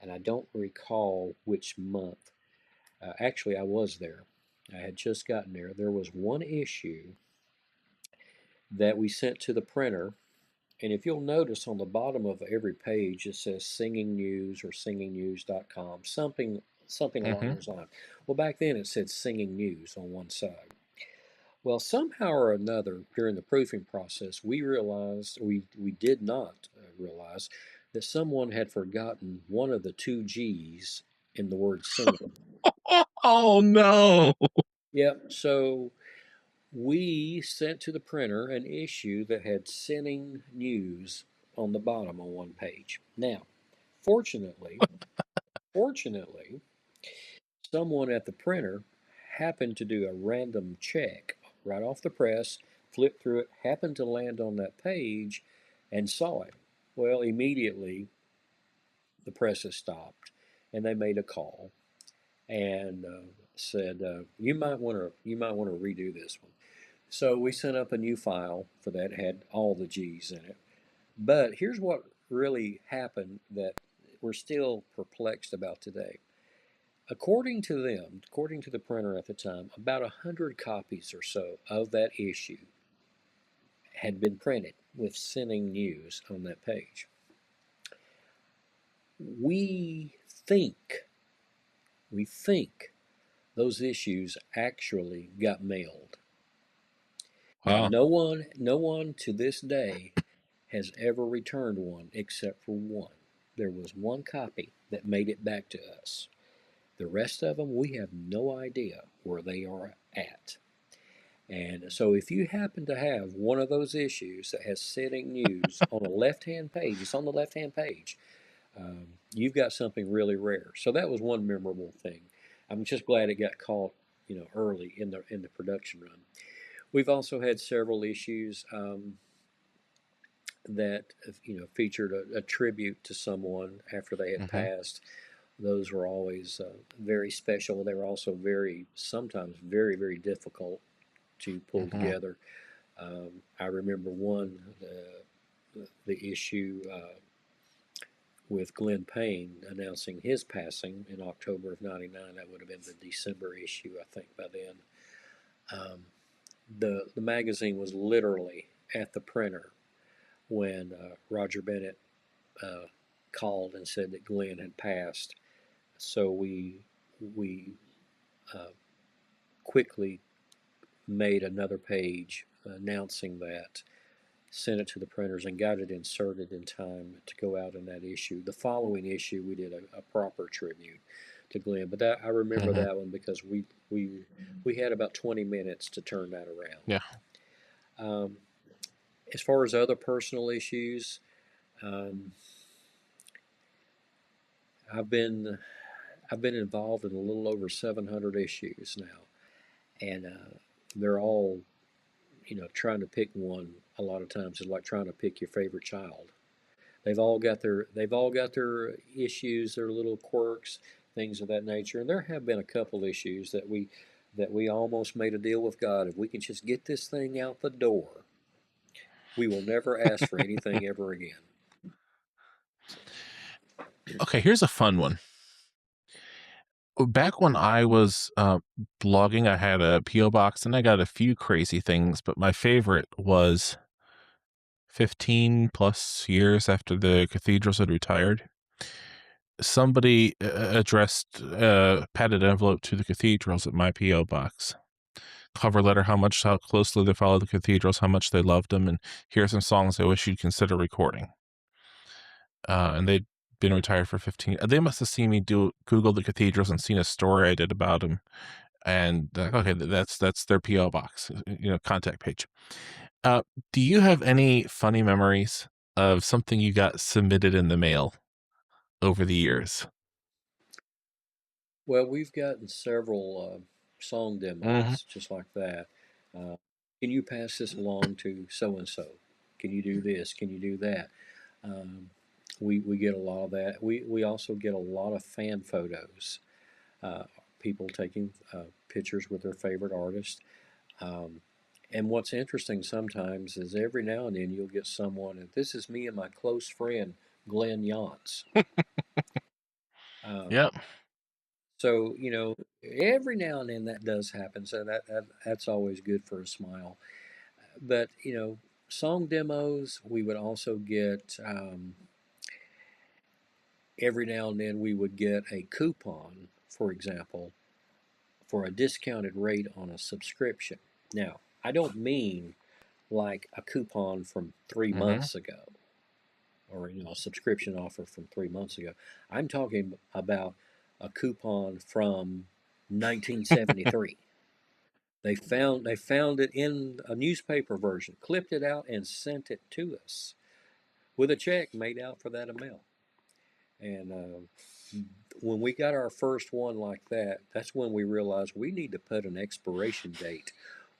and I don't recall which month. Actually, I was there. I had just gotten there. There was one issue that we sent to the printer, and if you'll notice on the bottom of every page, it says Singing News or singingnews.com, something along Mm-hmm. those lines. Well, back then it said Singing News on one side. Well, somehow or another, during the proofing process, we did not realize that someone had forgotten one of the two G's in the word singing. Oh no. Yep. So we sent to the printer an issue that had sinning news on the bottom on one page. Now, fortunately, fortunately, someone at the printer happened to do a random check right off the press, flipped through it, happened to land on that page, and saw it. Well, immediately the press has stopped, and they made a call and said, you might want to redo this one. So we sent up a new file for that, had all the G's in it. But here's what really happened that we're still perplexed about today. According to them, according to the printer at the time, about 100 copies or so of that issue had been printed with sinning news on that page. We think, we think those issues actually got mailed. Now, Wow. no one to this day has ever returned one except for one. There was one copy that made it back to us. The rest of them, we have no idea where they are at. And so, if you happen to have one of those issues that has sitting news on the left hand page, it's on the left hand page, you've got something really rare. So, that was one memorable thing. I'm just glad it got caught, early in the production run. We've also had several issues that featured a tribute to someone after they had Hmm. passed. Those were always very special. They were also sometimes very difficult to pull Hmm. together. I remember one, the issue with Glenn Payne announcing his passing in October of '99. That would have been the December issue, I think, by then. Um, the magazine was literally at the printer when Roger Bennett uh, called and said that Glenn had passed. So we uh, quickly made another page announcing that, sent it to the printers, and got it inserted in time to go out in that issue. The following issue, we did a proper tribute to Glenn, but I remember Hmm. that one because we had about 20 minutes to turn that around. Yeah. Um, as far as other personal issues, um, I've been I've been involved in a little over 700 issues now, and they're all trying to pick one. A lot of times is like trying to pick your favorite child. They've all got their issues, their little quirks, things of that nature. And there have been a couple issues that we almost made a deal with God. If we can just get this thing out the door, we will never ask for anything ever again. So, Okay, here's a fun one. Back when I was blogging, I had a PO box and I got a few crazy things, but my favorite was 15 plus years after the cathedrals had retired. Somebody addressed a padded envelope to the cathedrals at my PO box. Cover letter, how closely they followed the cathedrals, how much they loved them, and here are some songs I wish you'd consider recording. And they'd been retired for 15. They must have seen me do Google the cathedrals and seen a story I did about them, and okay, that's their PO box, contact page. Uh, do you have any funny memories of something you got submitted in the mail over the years? well, we've gotten several song Hmm. demos just like that. Uh, can you pass this along to so and so? Can you do this? Can you do that? Um, we get a lot of that. We also get a lot of fan photos, uh, people taking pictures with their favorite artist. Um, and what's interesting sometimes is every now and then you'll get someone, and this is me and my close friend Glenn Yance. Um, Yep. so every now and then that does happen. So that's always good for a smile. But song demos we would also get. Every now and then we would get a coupon, for example, for a discounted rate on a subscription. Now, I don't mean like a coupon from three Hmm. months ago or a subscription offer from 3 months ago. I'm talking about a coupon from 1973. They found it in a newspaper version, clipped it out, and sent it to us with a check made out for that amount. And when we got our first one like that, that's when we realized we need to put an expiration date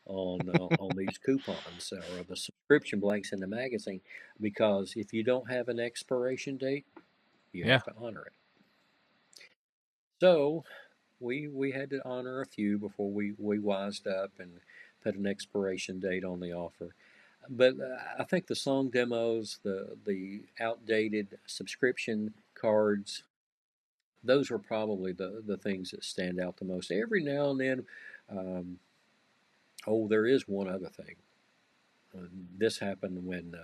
on these coupons or the subscription blanks in the magazine, because if you don't have an expiration date, you Yeah. have to honor it. So we had to honor a few before we wised up and put an expiration date on the offer. But I think the song demos, the outdated subscription cards, those are probably the things that stand out the most. Every now and then, um, oh, there is one other thing. This happened when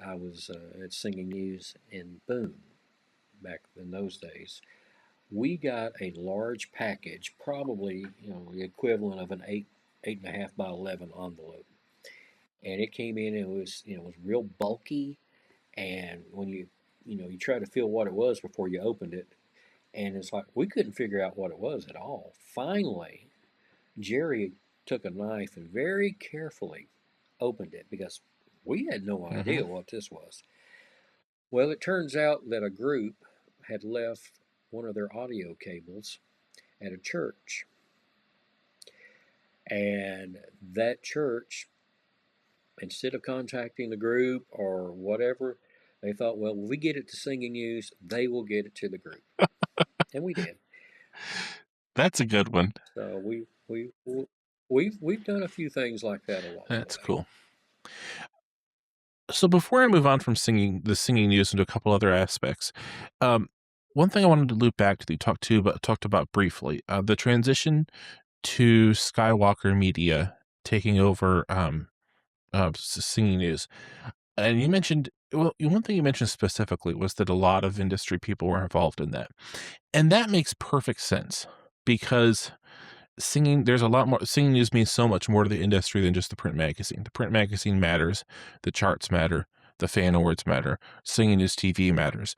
I was at Singing News in Boone back in those days. We got a large package, probably the equivalent of an eight and a half by 11 envelope, and it came in. And it was real bulky, and when you try to feel what it was before you opened it, and it's like we couldn't figure out what it was at all. Finally, Jerry took a knife and very carefully opened it because we had no Hmm. idea what this was. Well, it turns out that a group had left one of their audio cables at a church, and that church, instead of contacting the group or whatever, they thought, well, if we get it to Singing News, they will get it to the group, and we did. That's a good one. So we've done a few things like that along the That's way. cool. So before I move on from singing news into a couple other aspects, um, one thing I wanted to loop back to that you talked about briefly, the transition to Skywalker Media taking over singing news. And you mentioned, well, one thing you mentioned specifically was that a lot of industry people were involved in that. And that makes perfect sense because there's a lot more. Singing news means so much more to the industry than just the print magazine. The print magazine matters, the charts matter, the fan awards matter, singing news TV matters.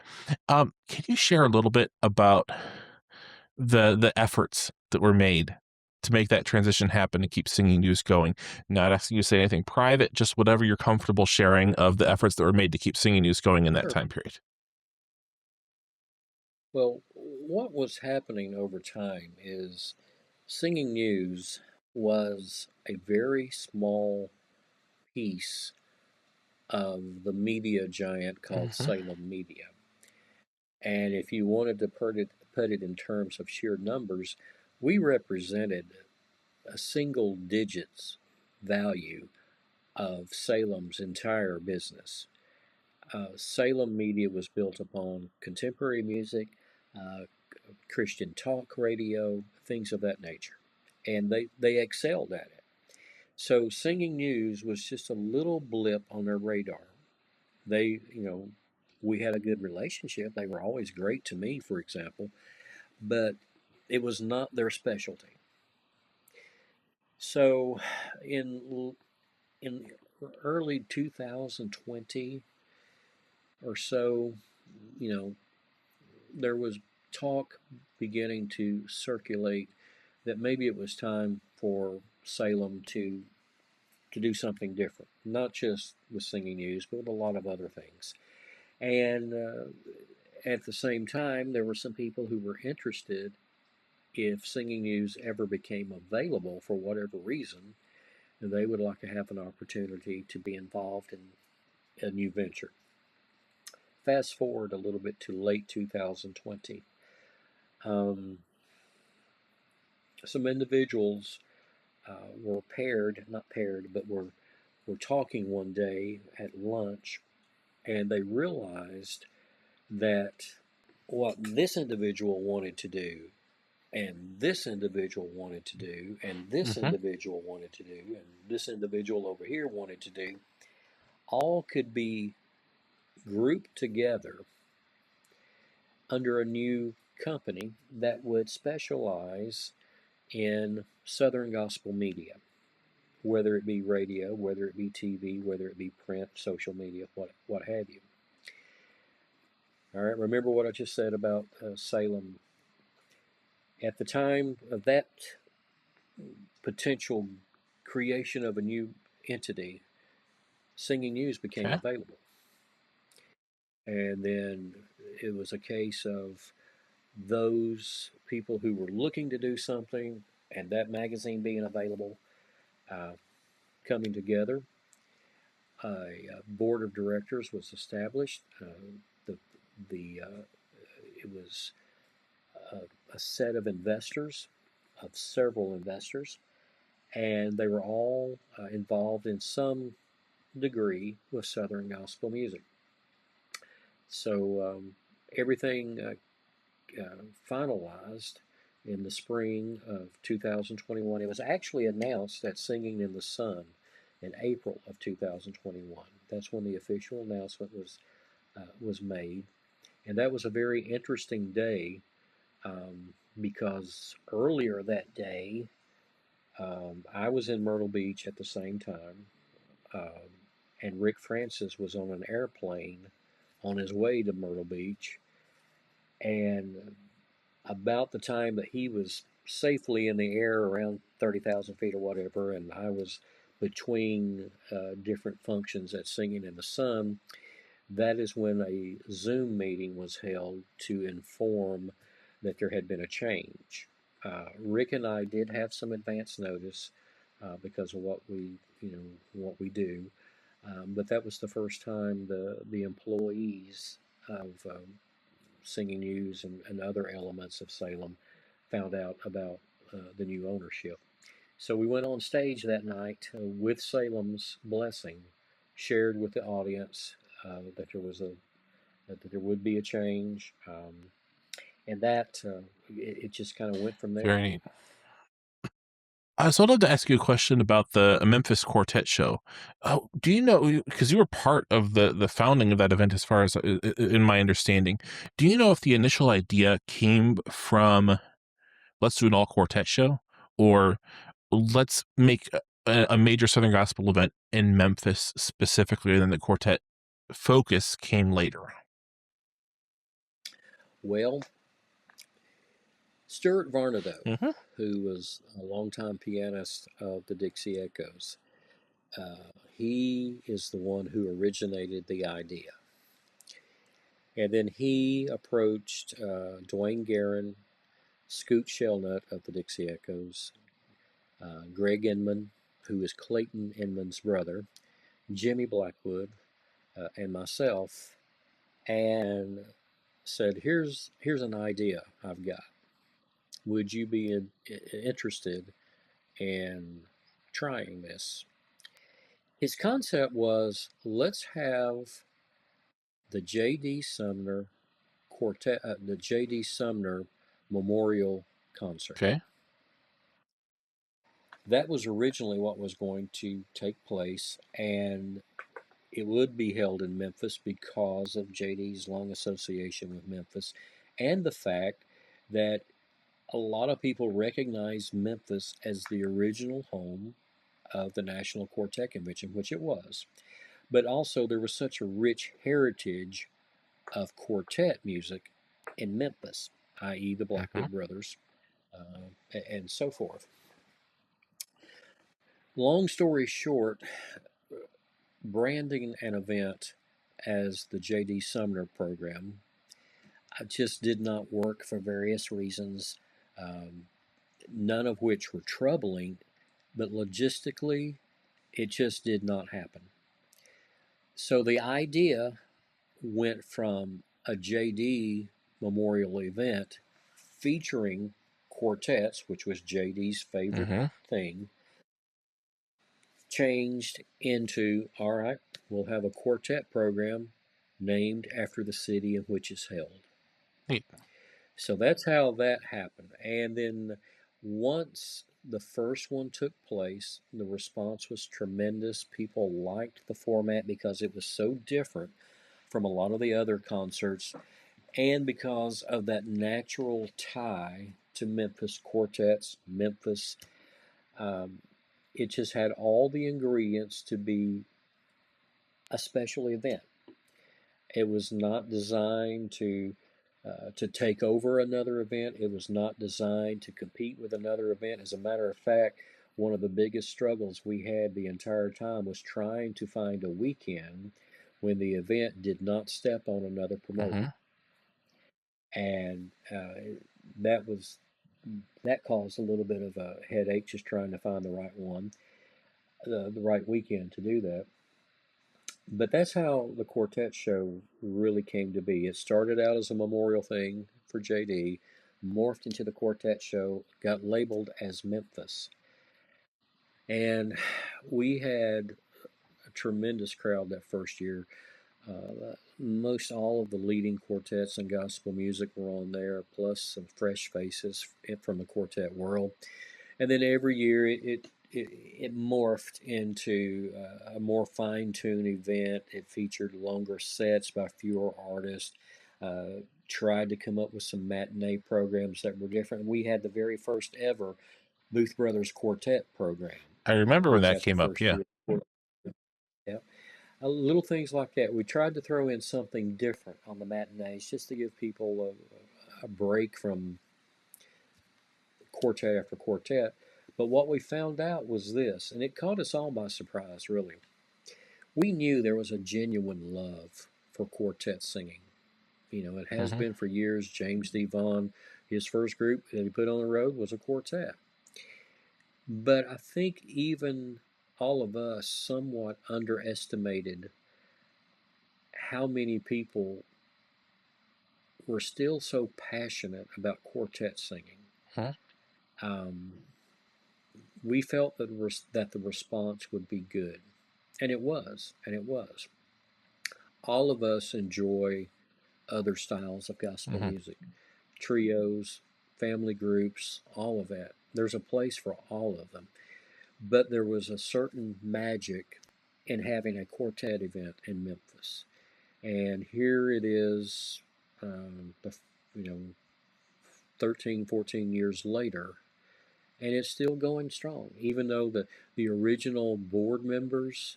Can you share a little bit about the efforts that were made to make that transition happen and keep singing news going? Not asking you to say anything private, just whatever you're comfortable sharing of the efforts that were made to keep singing news going in that Sure. time period. Well, what was happening over time is Singing News was a very small piece of the media giant called Hmm. Salem Media. And if you wanted to put it in terms of sheer numbers, we represented a single digits value of Salem's entire business. Salem Media was built upon contemporary music, uh, Christian talk radio, things of that nature. And they excelled at it. So Singing News was just a little blip on their radar. We had a good relationship. They were always great to me, for example, but it was not their specialty. So in early 2020 or so, you know, there was talk beginning to circulate that maybe it was time for Salem to do something different, not just with Singing News, but with a lot of other things. And at the same time, there were some people who were interested if Singing News ever became available for whatever reason, they would like to have an opportunity to be involved in a new venture. Fast forward a little bit to late 2020. Um, some individuals were not paired, but were talking one day at lunch, and they realized that what this individual wanted to do, and this individual wanted to do, and this Hmm. individual wanted to do, and this individual over here wanted to do, all could be grouped together under a new company that would specialize in Southern gospel media, whether it be radio, whether it be TV, whether it be print, social media, what have you. All right, remember what I just said about Salem. At the time of that potential creation of a new entity, Singing News became Okay. available. And then it was a case of those people who were looking to do something and that magazine being available, uh, coming together. A board of directors was established. The the It was a, a set of investors, of several investors, and they were all involved in some degree with Southern gospel music. So everything finalized in the spring of 2021. It was actually announced at Singing in the Sun in April of 2021. That's when the official announcement was made, and that was a very interesting day because earlier that day I was in Myrtle Beach at the same time, um, and Rick Francis was on an airplane on his way to Myrtle Beach, and about the time that he was safely in the air around 30,000 feet or whatever, and I was between different functions at Singing in the Sun, that is when a Zoom meeting was held to inform that there had been a change. Rick and I did have some advance notice because of what we do, but that was the first time the employees of Singing News and other elements of Salem found out about the new ownership. So we went on stage that night with Salem's blessing, shared with the audience that there would be a change, and that it just kind of went from there. Very neat. So I'd love to ask you a question about the Memphis Quartet show. Do you know, because you were part of the founding of that event, as far as in my understanding, do you know if the initial idea came from let's do an all quartet show, or let's make a major Southern gospel event in Memphis specifically, and then the quartet focus came later? Well, Stuart Varnado, Hmm. who was a longtime pianist of the Dixie Echoes, he is the one who originated the idea. And then he approached Dwayne Guerin, Scoot Shellnut of the Dixie Echoes, Greg Inman, who is Clayton Inman's brother, Jimmy Blackwood, and myself, and said, "Here's an idea I've got. Would you be interested in trying this?" His concept was, let's have the J.D. Sumner Quartet, the J.D. Sumner Memorial Concert. Okay. That was originally what was going to take place, and it would be held in Memphis because of JD's long association with Memphis and the fact that a lot of people recognize Memphis as the original home of the National Quartet Convention, which it was. But also, there was such a rich heritage of quartet music in Memphis, i.e., the Hmm. Blackwood Brothers, and so forth. Long story short, branding an event as the J.D. Sumner program just did not work for various reasons, um, none of which were troubling, but logistically, it just did not happen. So the idea went from a JD memorial event featuring quartets, which was JD's favorite Hmm. thing, changed into, all right, we'll have a quartet program named after the city in which it's held. Neat. So that's how that happened. And then once the first one took place, the response was tremendous. People liked the format because it was so different from a lot of the other concerts and because of that natural tie to Memphis quartets, Memphis. Um, it just had all the ingredients to be a special event. It was not designed to to take over another event. It was not designed to compete with another event. As a matter of fact, one of the biggest struggles we had the entire time was trying to find a weekend when the event did not step on another Hmm. promoter. And that was that caused a little bit of a headache just trying to find the right one, the right weekend to do that. But that's how the Quartet show really came to be. It started out as a memorial thing for JD, morphed into the Quartet show, got labeled as Memphis. And we had a tremendous crowd that first year. Most all of the leading quartets in gospel music were on there, plus some fresh faces from the quartet world. And then every year it morphed into a more fine-tuned event. It featured longer sets by fewer artists. Uh, Tried to come up with some matinee programs that were different. We had the very first ever Booth Brothers Quartet program. I remember when Was that that the came up. first Yeah. year? Yeah, little things like that. We tried to throw in something different on the matinees just to give people a break from quartet after quartet. But what we found out was this, and it caught us all by surprise, really. We knew there was a genuine love for quartet singing. You know, it has Hmm. been for years. James D. Vaughn, his first group that he put on the road was a quartet. But I think even all of us somewhat underestimated how many people were still so passionate about quartet singing. Hmm. Um, we felt that the response would be good, and it was, and it was. All of us enjoy other styles of gospel Hmm. music, trios, family groups, all of that. There's a place for all of them, but there was a certain magic in having a quartet event in Memphis, and here it is, the you know 13, 14 years later, and it's still going strong. Even though the original board members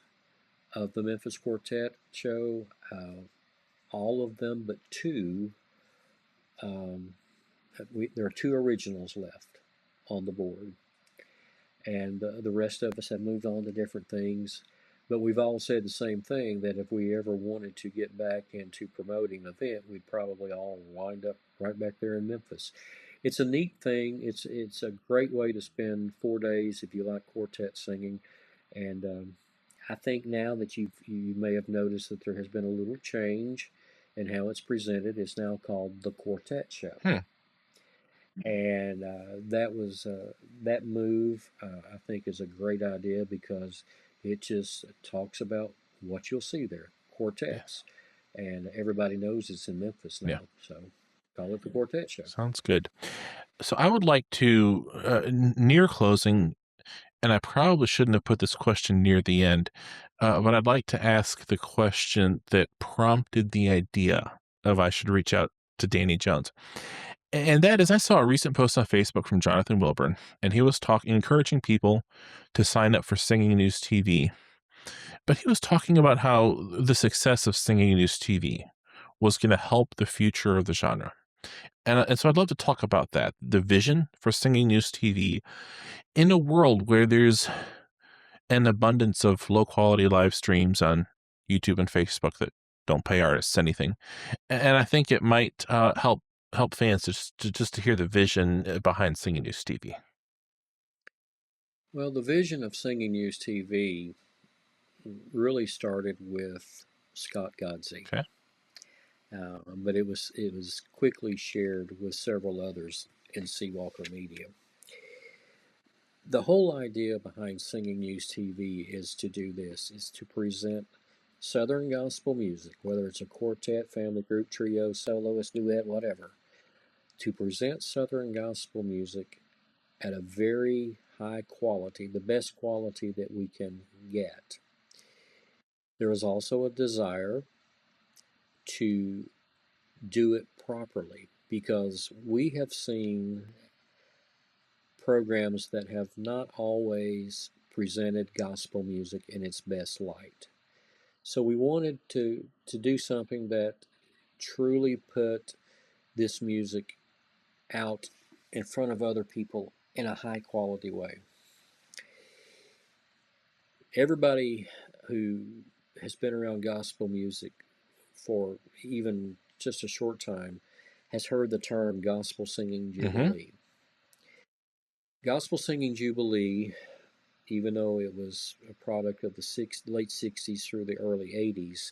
of the Memphis Quartet show, all of them but two, um, there are two originals left on the board, and the rest of us have moved on to different things. But we've all said the same thing, that if we ever wanted to get back into promoting an event, we'd probably all wind up right back there in Memphis. It's a neat thing. It's a great way to spend 4 days if you like quartet singing, and I think now that you may have noticed that there has been a little change in how it's presented. It's now called the Quartet Show, Hmm. and that move. I think is a great idea because it just talks about what you'll see there, Yeah. quartets, and everybody knows it's in Memphis Yeah. now. So call it the Quartet Show. Sounds good. So I would like to, near closing, and I probably shouldn't have put this question near the end, but I'd like to ask the question that prompted the idea of I should reach out to Danny Jones. And that is, I saw a recent post on Facebook from Jonathan Wilburn, and he was talking, encouraging people to sign up for Singing News TV. But he was talking about how the success of Singing News TV was going to help the future of the genre. And so I'd love to talk about that, the vision for Singing News TV in a world where there's an abundance of low quality live streams on YouTube and Facebook that don't pay artists anything. And I think it might help fans just to hear the vision behind Singing News TV. Well, the vision of Singing News TV really started with Scott Godsey, Okay. but it was quickly shared with several others in Seawalker Media. The whole idea behind Singing News TV is to do this: is to present Southern gospel music, whether it's a quartet, family group, trio, soloist, duet, whatever, to present Southern gospel music at a very high quality, the best quality that we can get. There is also a desire to do it properly because we have seen programs that have not always presented gospel music in its best light. So we wanted to do something that truly put this music out in front of other people in a high quality way. Everybody who has been around gospel music for even just a short time has heard the term gospel singing Mm-hmm. jubilee. Gospel singing jubilee, even though it was a product of the late 60s through the early 80s,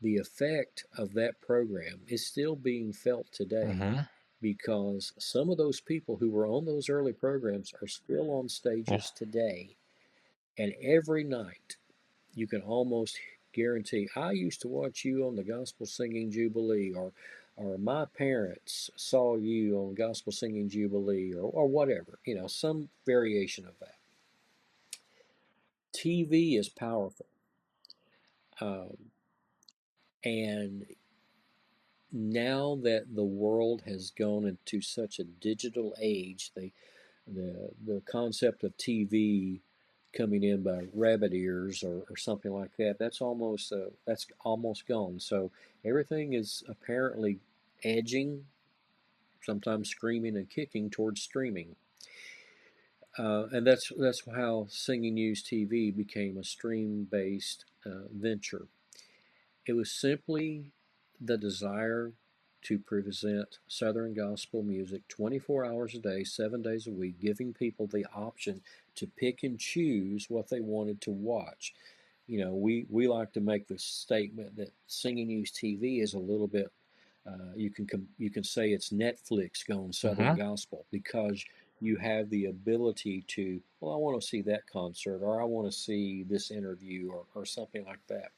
the effect of that program is still being felt today Mm-hmm. because some of those people who were on those early programs are still on Yeah. stages today. And every night, you can almost guarantee, I used to watch you on the Gospel Singing Jubilee, or my parents saw you on Gospel Singing Jubilee, or whatever, some variation of that. TV is powerful. Um, and now that the world has gone into such a digital age, the concept of TV coming in by rabbit ears or something like that, that's almost gone. So everything is apparently edging, sometimes screaming and kicking towards streaming. And that's how Singing News TV became a stream-based venture. It was simply the desire to present Southern gospel music 24 hours a day, 7 days a week, giving people the option to pick and choose what they wanted to watch. We like to make the statement that Singing News TV is a little bit, you can say it's Netflix gone Southern Mm-hmm. gospel, because you have the ability to, well, I want to see that concert, or I want to see this interview, or something like that.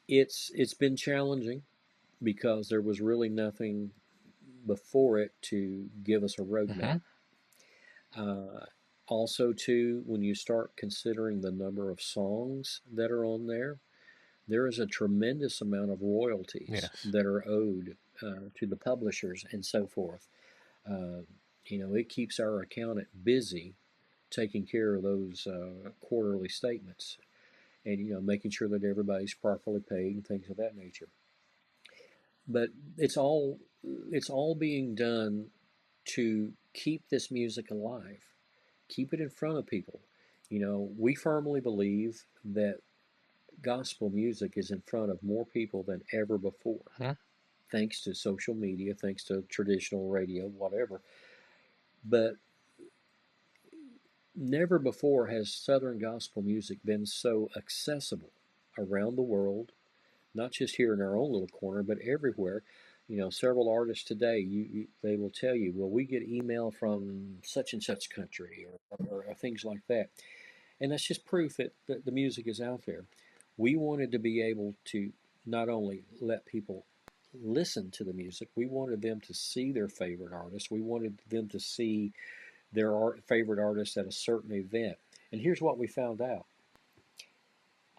It's been challenging because there was really nothing before it to give us a roadmap. Mm-hmm. Uh, Also, too, when you start considering the number of songs that are on there, there is a tremendous amount of royalties Yes. that are owed to the publishers and so forth. Uh, it keeps our accountant busy taking care of those quarterly statements, and making sure that everybody's properly paid and things of that nature. But it's all being done to keep this music alive, keep it in front of people. We firmly believe that gospel music is in front of more people than ever before, Mm-hmm. thanks to social media, thanks to traditional radio, whatever. But never before has Southern gospel music been so accessible around the world, not just here in our own little corner, but everywhere. Several artists today, they will tell you, well, we get email from such and such country, or things like that. And that's just proof that the music is out there. We wanted to be able to not only let people listen to the music, we wanted them to see their favorite artists. We wanted them to see their favorite artists at a certain event. And here's what we found out: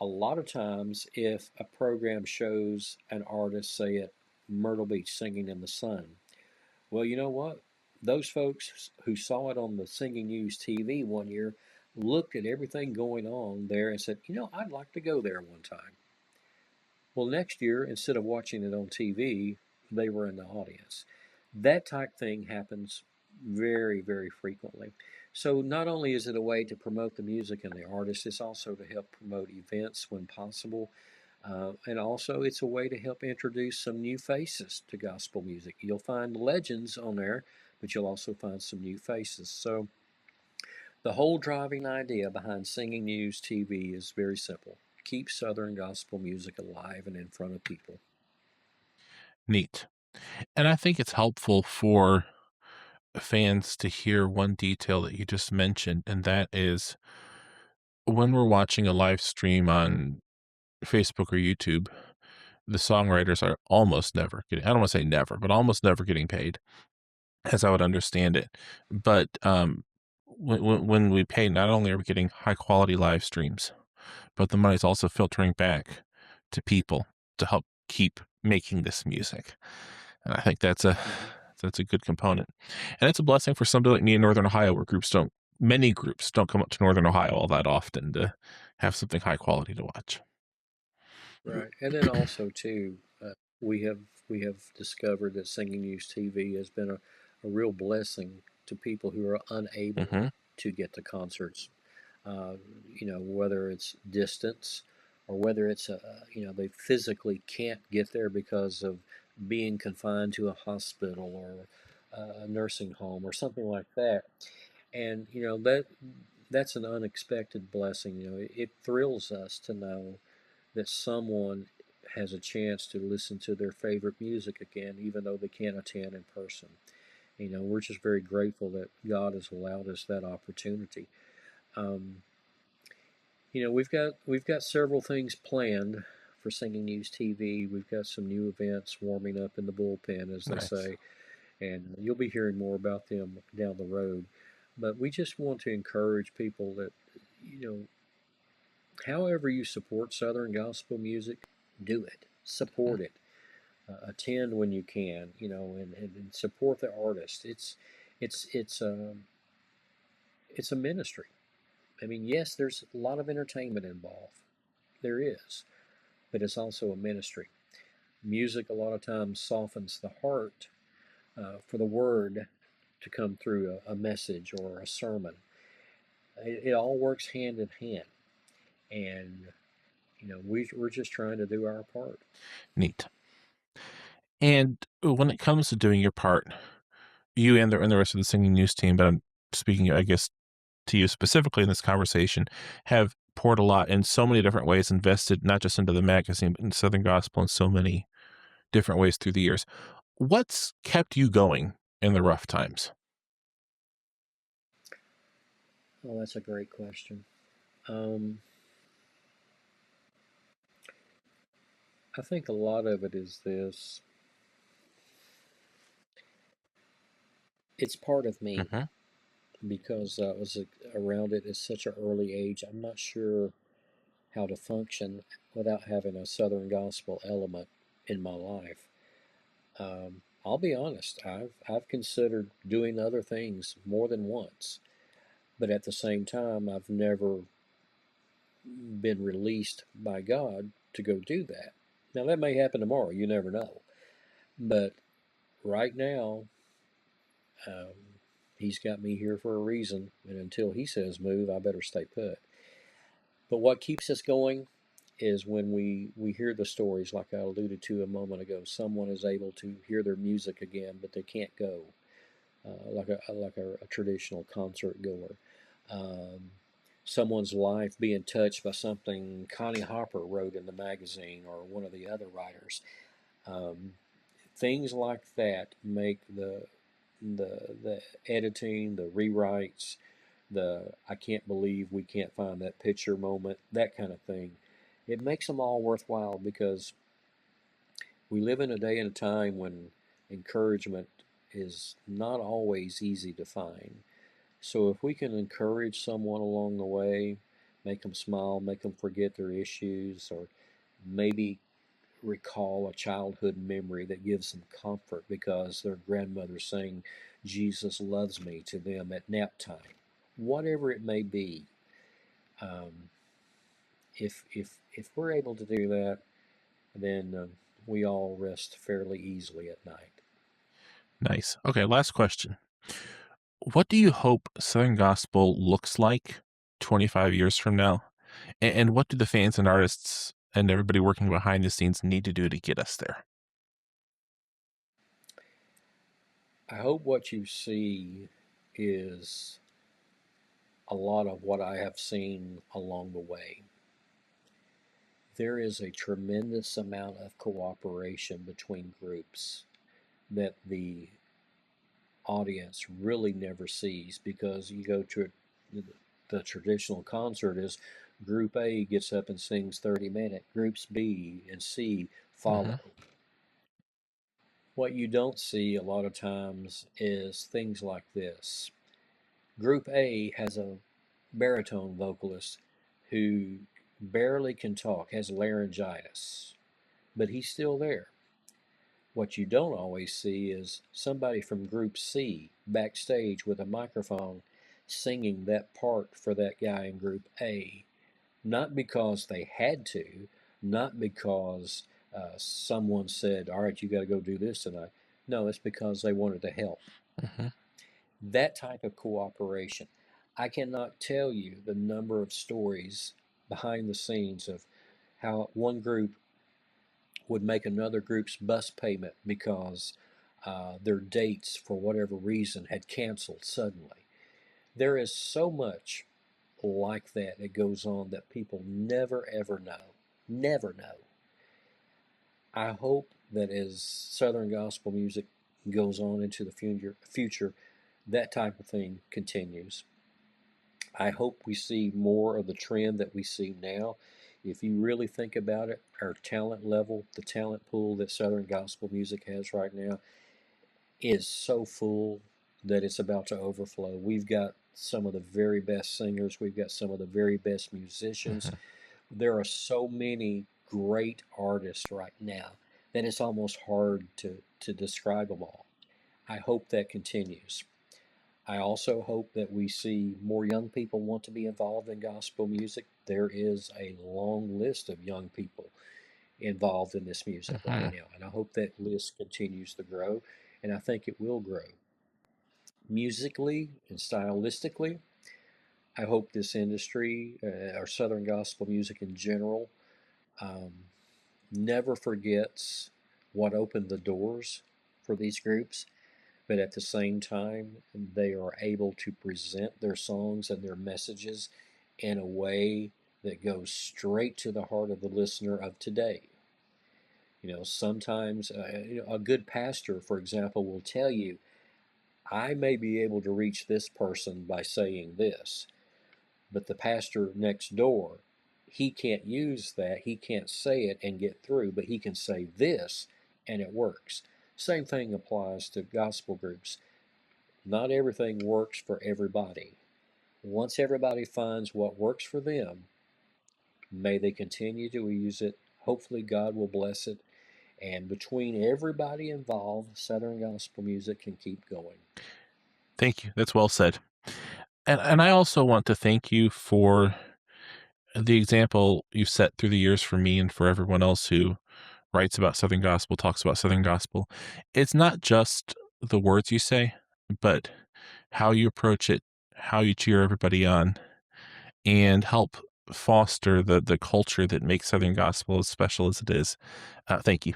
a lot of times, if a program shows an artist, say at Myrtle Beach, singing in the sun, well, you know what? Those folks who saw it on the Singing News TV one year looked at everything going on there and said, I'd like to go there one time. Well, next year, instead of watching it on TV, they were in the audience. That type thing happens very, very frequently. So, not only is it a way to promote the music and the artist, it's also to help promote events when possible. And also, it's a way to help introduce some new faces to gospel music. You'll find legends on there, but you'll also find some new faces. So, the whole driving idea behind Singing News TV is very simple: keep Southern gospel music alive and in front of people. Neat. And I think it's helpful for fans to hear one detail that you just mentioned, and that is when we're watching a live stream on Facebook or YouTube, the songwriters are almost never getting, I don't want to say never, but almost never getting paid, as I would understand it. But when we pay, not only are we getting high quality live streams, but the money's also filtering back to people to help keep making this music. And I think Mm-hmm. that's a good component. And it's a blessing for somebody like me in Northern Ohio, where many groups don't come up to Northern Ohio all that often to have something high quality to watch. Right. And then also, too, we have we have discovered that Singing News TV has been a real blessing to people who are unable Hmm. to get to concerts. Uh, whether it's distance or whether it's they physically can't get there because of being confined to a hospital or a nursing home or something like that. And that's an unexpected blessing. It thrills us to know that someone has a chance to listen to their favorite music again, even though they can't attend in person. We're just very grateful that God has allowed us that opportunity. Um, we've got several things planned for Singing News TV. We've got some new events warming up in the bullpen, as they Nice. say, and you'll be hearing more about them down the road. But we just want to encourage people that, you know, however you support Southern gospel music, do it. Support it. Attend when you can, and support the artist. It's a ministry. I mean, yes, there's a lot of entertainment involved. There is, but it's also a ministry. Music a lot of times softens the heart for the word to come through a message or a sermon. It all works hand in hand, and we're just trying to do our part. Neat. And when it comes to doing your part, you and the rest of the singing news team, but I'm speaking, I guess, to you specifically in this conversation, have poured a lot in so many different ways, invested not just into the magazine, but in Southern Gospel in so many different ways through the years. What's kept you going in the rough times? Oh, that's a great question. Um, I think a lot of it is this. It's part of me Hmm. because I was around it at such an early age. I'm not sure how to function without having a Southern gospel element in my life. I'll be honest. I've considered doing other things more than once, but at the same time, I've never been released by God to go do that. Now that may happen tomorrow. You never know. But right now, um, He's got me here for a reason, and until He says move, I better stay put. But what keeps us going is when we hear the stories, like I alluded to a moment ago. Someone is able to hear their music again, but they can't go. Like a traditional concert goer. Um, Someone's life being touched by something Connie Hopper wrote in the magazine or one of the other writers. Um, Things like that make the editing, the rewrites, the I can't believe we can't find that picture moment, that kind of thing. It makes them all worthwhile because we live in a day and a time when encouragement is not always easy to find. So if we can encourage someone along the way, make them smile, make them forget their issues, or maybe recall a childhood memory that gives them comfort because their grandmother sang Jesus loves me to them at nap time, whatever it may be. Um, if we're able to do that, then we all rest fairly easily at night. Nice. Okay, last question. What do you hope Southern Gospel looks like 25 years from now? And what do the fans and artists and everybody working behind the scenes need to do to get us there? I hope what you see is a lot of what I have seen along the way. There is a tremendous amount of cooperation between groups that the audience really never sees because you go to the traditional concert is group A gets up and sings 30 minutes, groups B and C Hmm. follow. What you don't see a lot of times is things like this. Group A has a baritone vocalist who barely can talk, has laryngitis, but he's still there. What you don't always see is somebody from Group C backstage with a microphone singing that part for that guy in Group A, not because they had to, not because Someone said, "All right, you got to go do this tonight." No, it's because they wanted to help. Hmm. That type of cooperation. I cannot tell you the number of stories behind the scenes of how one group would make another group's bus payment because their dates, for whatever reason, had canceled suddenly. There is so much like that that goes on that people never ever know. Never know. I hope that as Southern gospel music goes on into the future, that type of thing continues. I hope we see more of the trend that we see now. If you really think about it, our talent level, the talent pool that Southern gospel music has right now is so full that it's about to overflow. We've got some of the very best singers, we've got some of the very best musicians. Hmm. There are so many great artists right now that it's almost hard to describe them all. I hope that continues. I also hope that we see more young people want to be involved in gospel music. There is a long list of young people involved in this music right Hmm. now, and I hope that list continues to grow, and I think it will grow. Musically and stylistically, I hope this industry, or Southern gospel music in general, um, never forgets what opened the doors for these groups, but at the same time, they are able to present their songs and their messages in a way that goes straight to the heart of the listener of today. Sometimes a good pastor, for example, will tell you, I may be able to reach this person by saying this, but the pastor next door, he can't use that. He can't say it and get through, but he can say this and it works. Same thing applies to gospel groups. Not everything works for everybody. Once everybody finds what works for them, may they continue to use it. Hopefully, God will bless it. And between everybody involved, Southern gospel music can keep going. Thank you. That's well said. And I also want to thank you for the example you've set through the years for me and for everyone else who writes about Southern gospel, talks about Southern gospel. It's not just the words you say, but how you approach it, how you cheer everybody on, and help foster the culture that makes Southern gospel as special as it is. Thank you.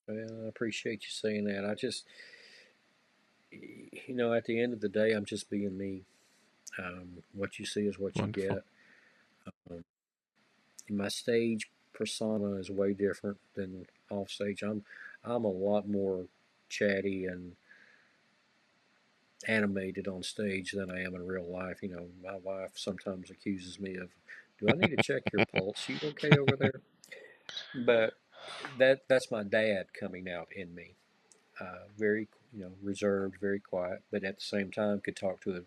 Well, I appreciate you saying that. At the end of the day, I'm just being me. What you see is what you Wonderful. get. Um, my stage persona is way different than off stage. I'm a lot more chatty and animated on stage than I am in real life. My wife sometimes accuses me of, "Do I need to check your pulse? You okay over there?" But that's my dad coming out in me. Very reserved, very quiet, but at the same time could talk to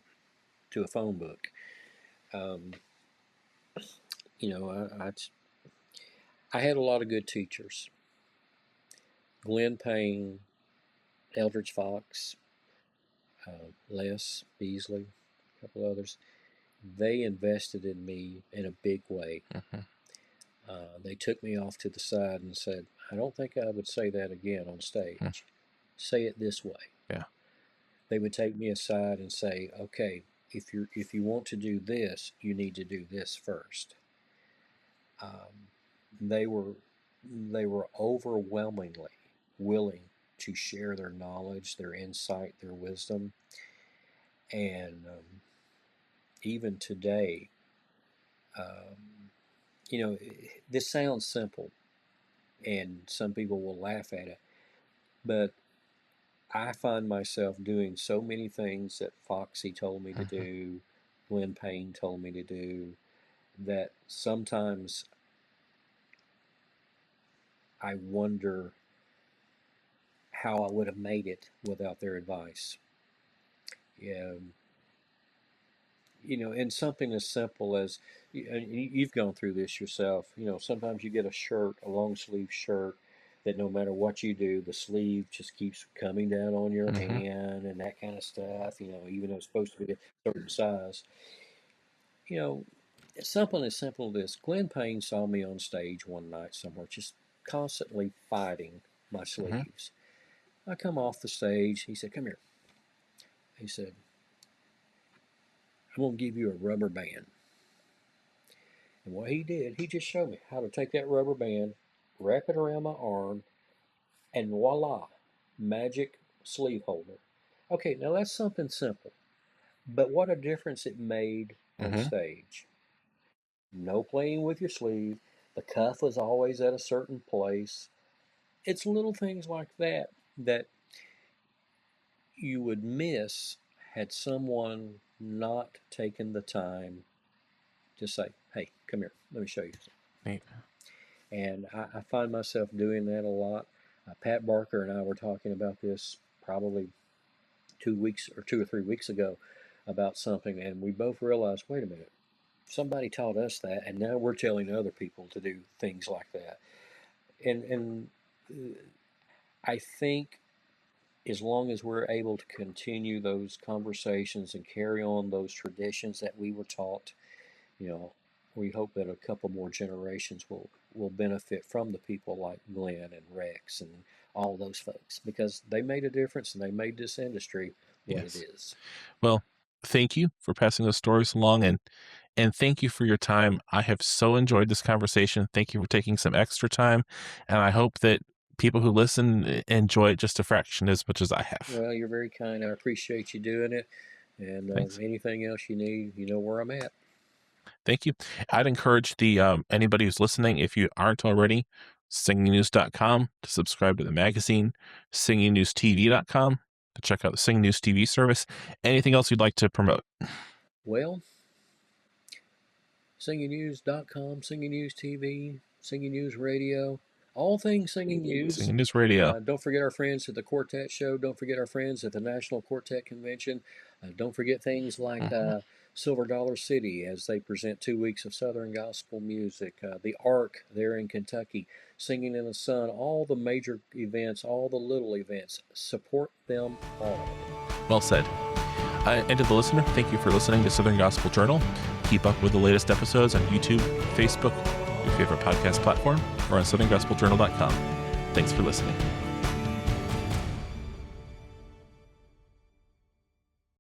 a phone book. Um, you know, I had a lot of good teachers. Glenn Payne, Eldridge Fox, Les Beasley, a couple others. They invested in me in a big way. Hmm. They took me off to the side and said, "I don't think I would say that again on stage. Say it this way." Yeah. They would take me aside and say, "Okay, if you want to do this, you need to do this first." Um, they were they were overwhelmingly willing to share their knowledge, their insight, their wisdom, and even today, um, this sounds simple, and some people will laugh at it, but I find myself doing so many things that Foxy told me to Hmm. do, Glenn Payne told me to do, that sometimes I wonder how I would have made it without their advice. Yeah, and something as simple as, and you've gone through this yourself. Sometimes you get a shirt, a long sleeve shirt, that no matter what you do, the sleeve just keeps coming down on your Hmm. hand and that kind of stuff. Even though it's supposed to be a certain size. You know, Something as simple as this. Glenn Payne saw me on stage one night somewhere, just constantly fighting my Hmm. sleeves. I come off the stage. He said, "Come here." He said, "I'm going to give you a rubber band." And what he did, he just showed me how to take that rubber band, wrap it around my arm, and voila, magic sleeve holder. Okay, now that's something simple, but what a difference it made on Hmm. stage. No playing with your sleeve. The cuff was always at a certain place. It's little things like that that you would miss had someone not taken the time to say, "Hey, come here, let me show you." Neat. And I find myself doing that a lot. Pat Barker and I were talking about this probably 2 weeks or 2 or 3 weeks ago about something, and we both realized, wait a minute, somebody taught us that, and now we're telling other people to do things like that. And I think as long as we're able to continue those conversations and carry on those traditions that we were taught, you know, we hope that a couple more generations will benefit from the people like Glenn and Rex and all those folks because they made a difference and they made this industry what it Yes. is. Well, thank you for passing those stories along, and thank you for your time. I have so enjoyed this conversation. Thank you for taking some extra time, and I hope that people who listen enjoy it just a fraction as much as I have. Well, you're very kind. I appreciate you doing it. And Thanks. anything else you need, you know where I'm at. Thank you. I'd encourage the anybody who's listening, if you aren't already, singingnews.com to subscribe to the magazine, singingnewstv.com to check out the Singing News TV service. Anything else you'd like to promote? Well, singingnews.com, Singing News TV, Singing News Radio, all things Singing News. Singing News Radio. Don't forget our friends at the Quartet Show. Don't forget our friends at the National Quartet Convention. Don't forget things like Hmm. Silver Dollar City as they present 2 weeks of Southern gospel music. The Ark there in Kentucky, Singing in the Sun, all the major events, all the little events. Support them all. Well said. And to the listener, thank you for listening to Southern Gospel Journal. Keep up with the latest episodes on YouTube, Facebook, your favorite podcast platform, or on southerngospeljournal.com. Thanks for listening.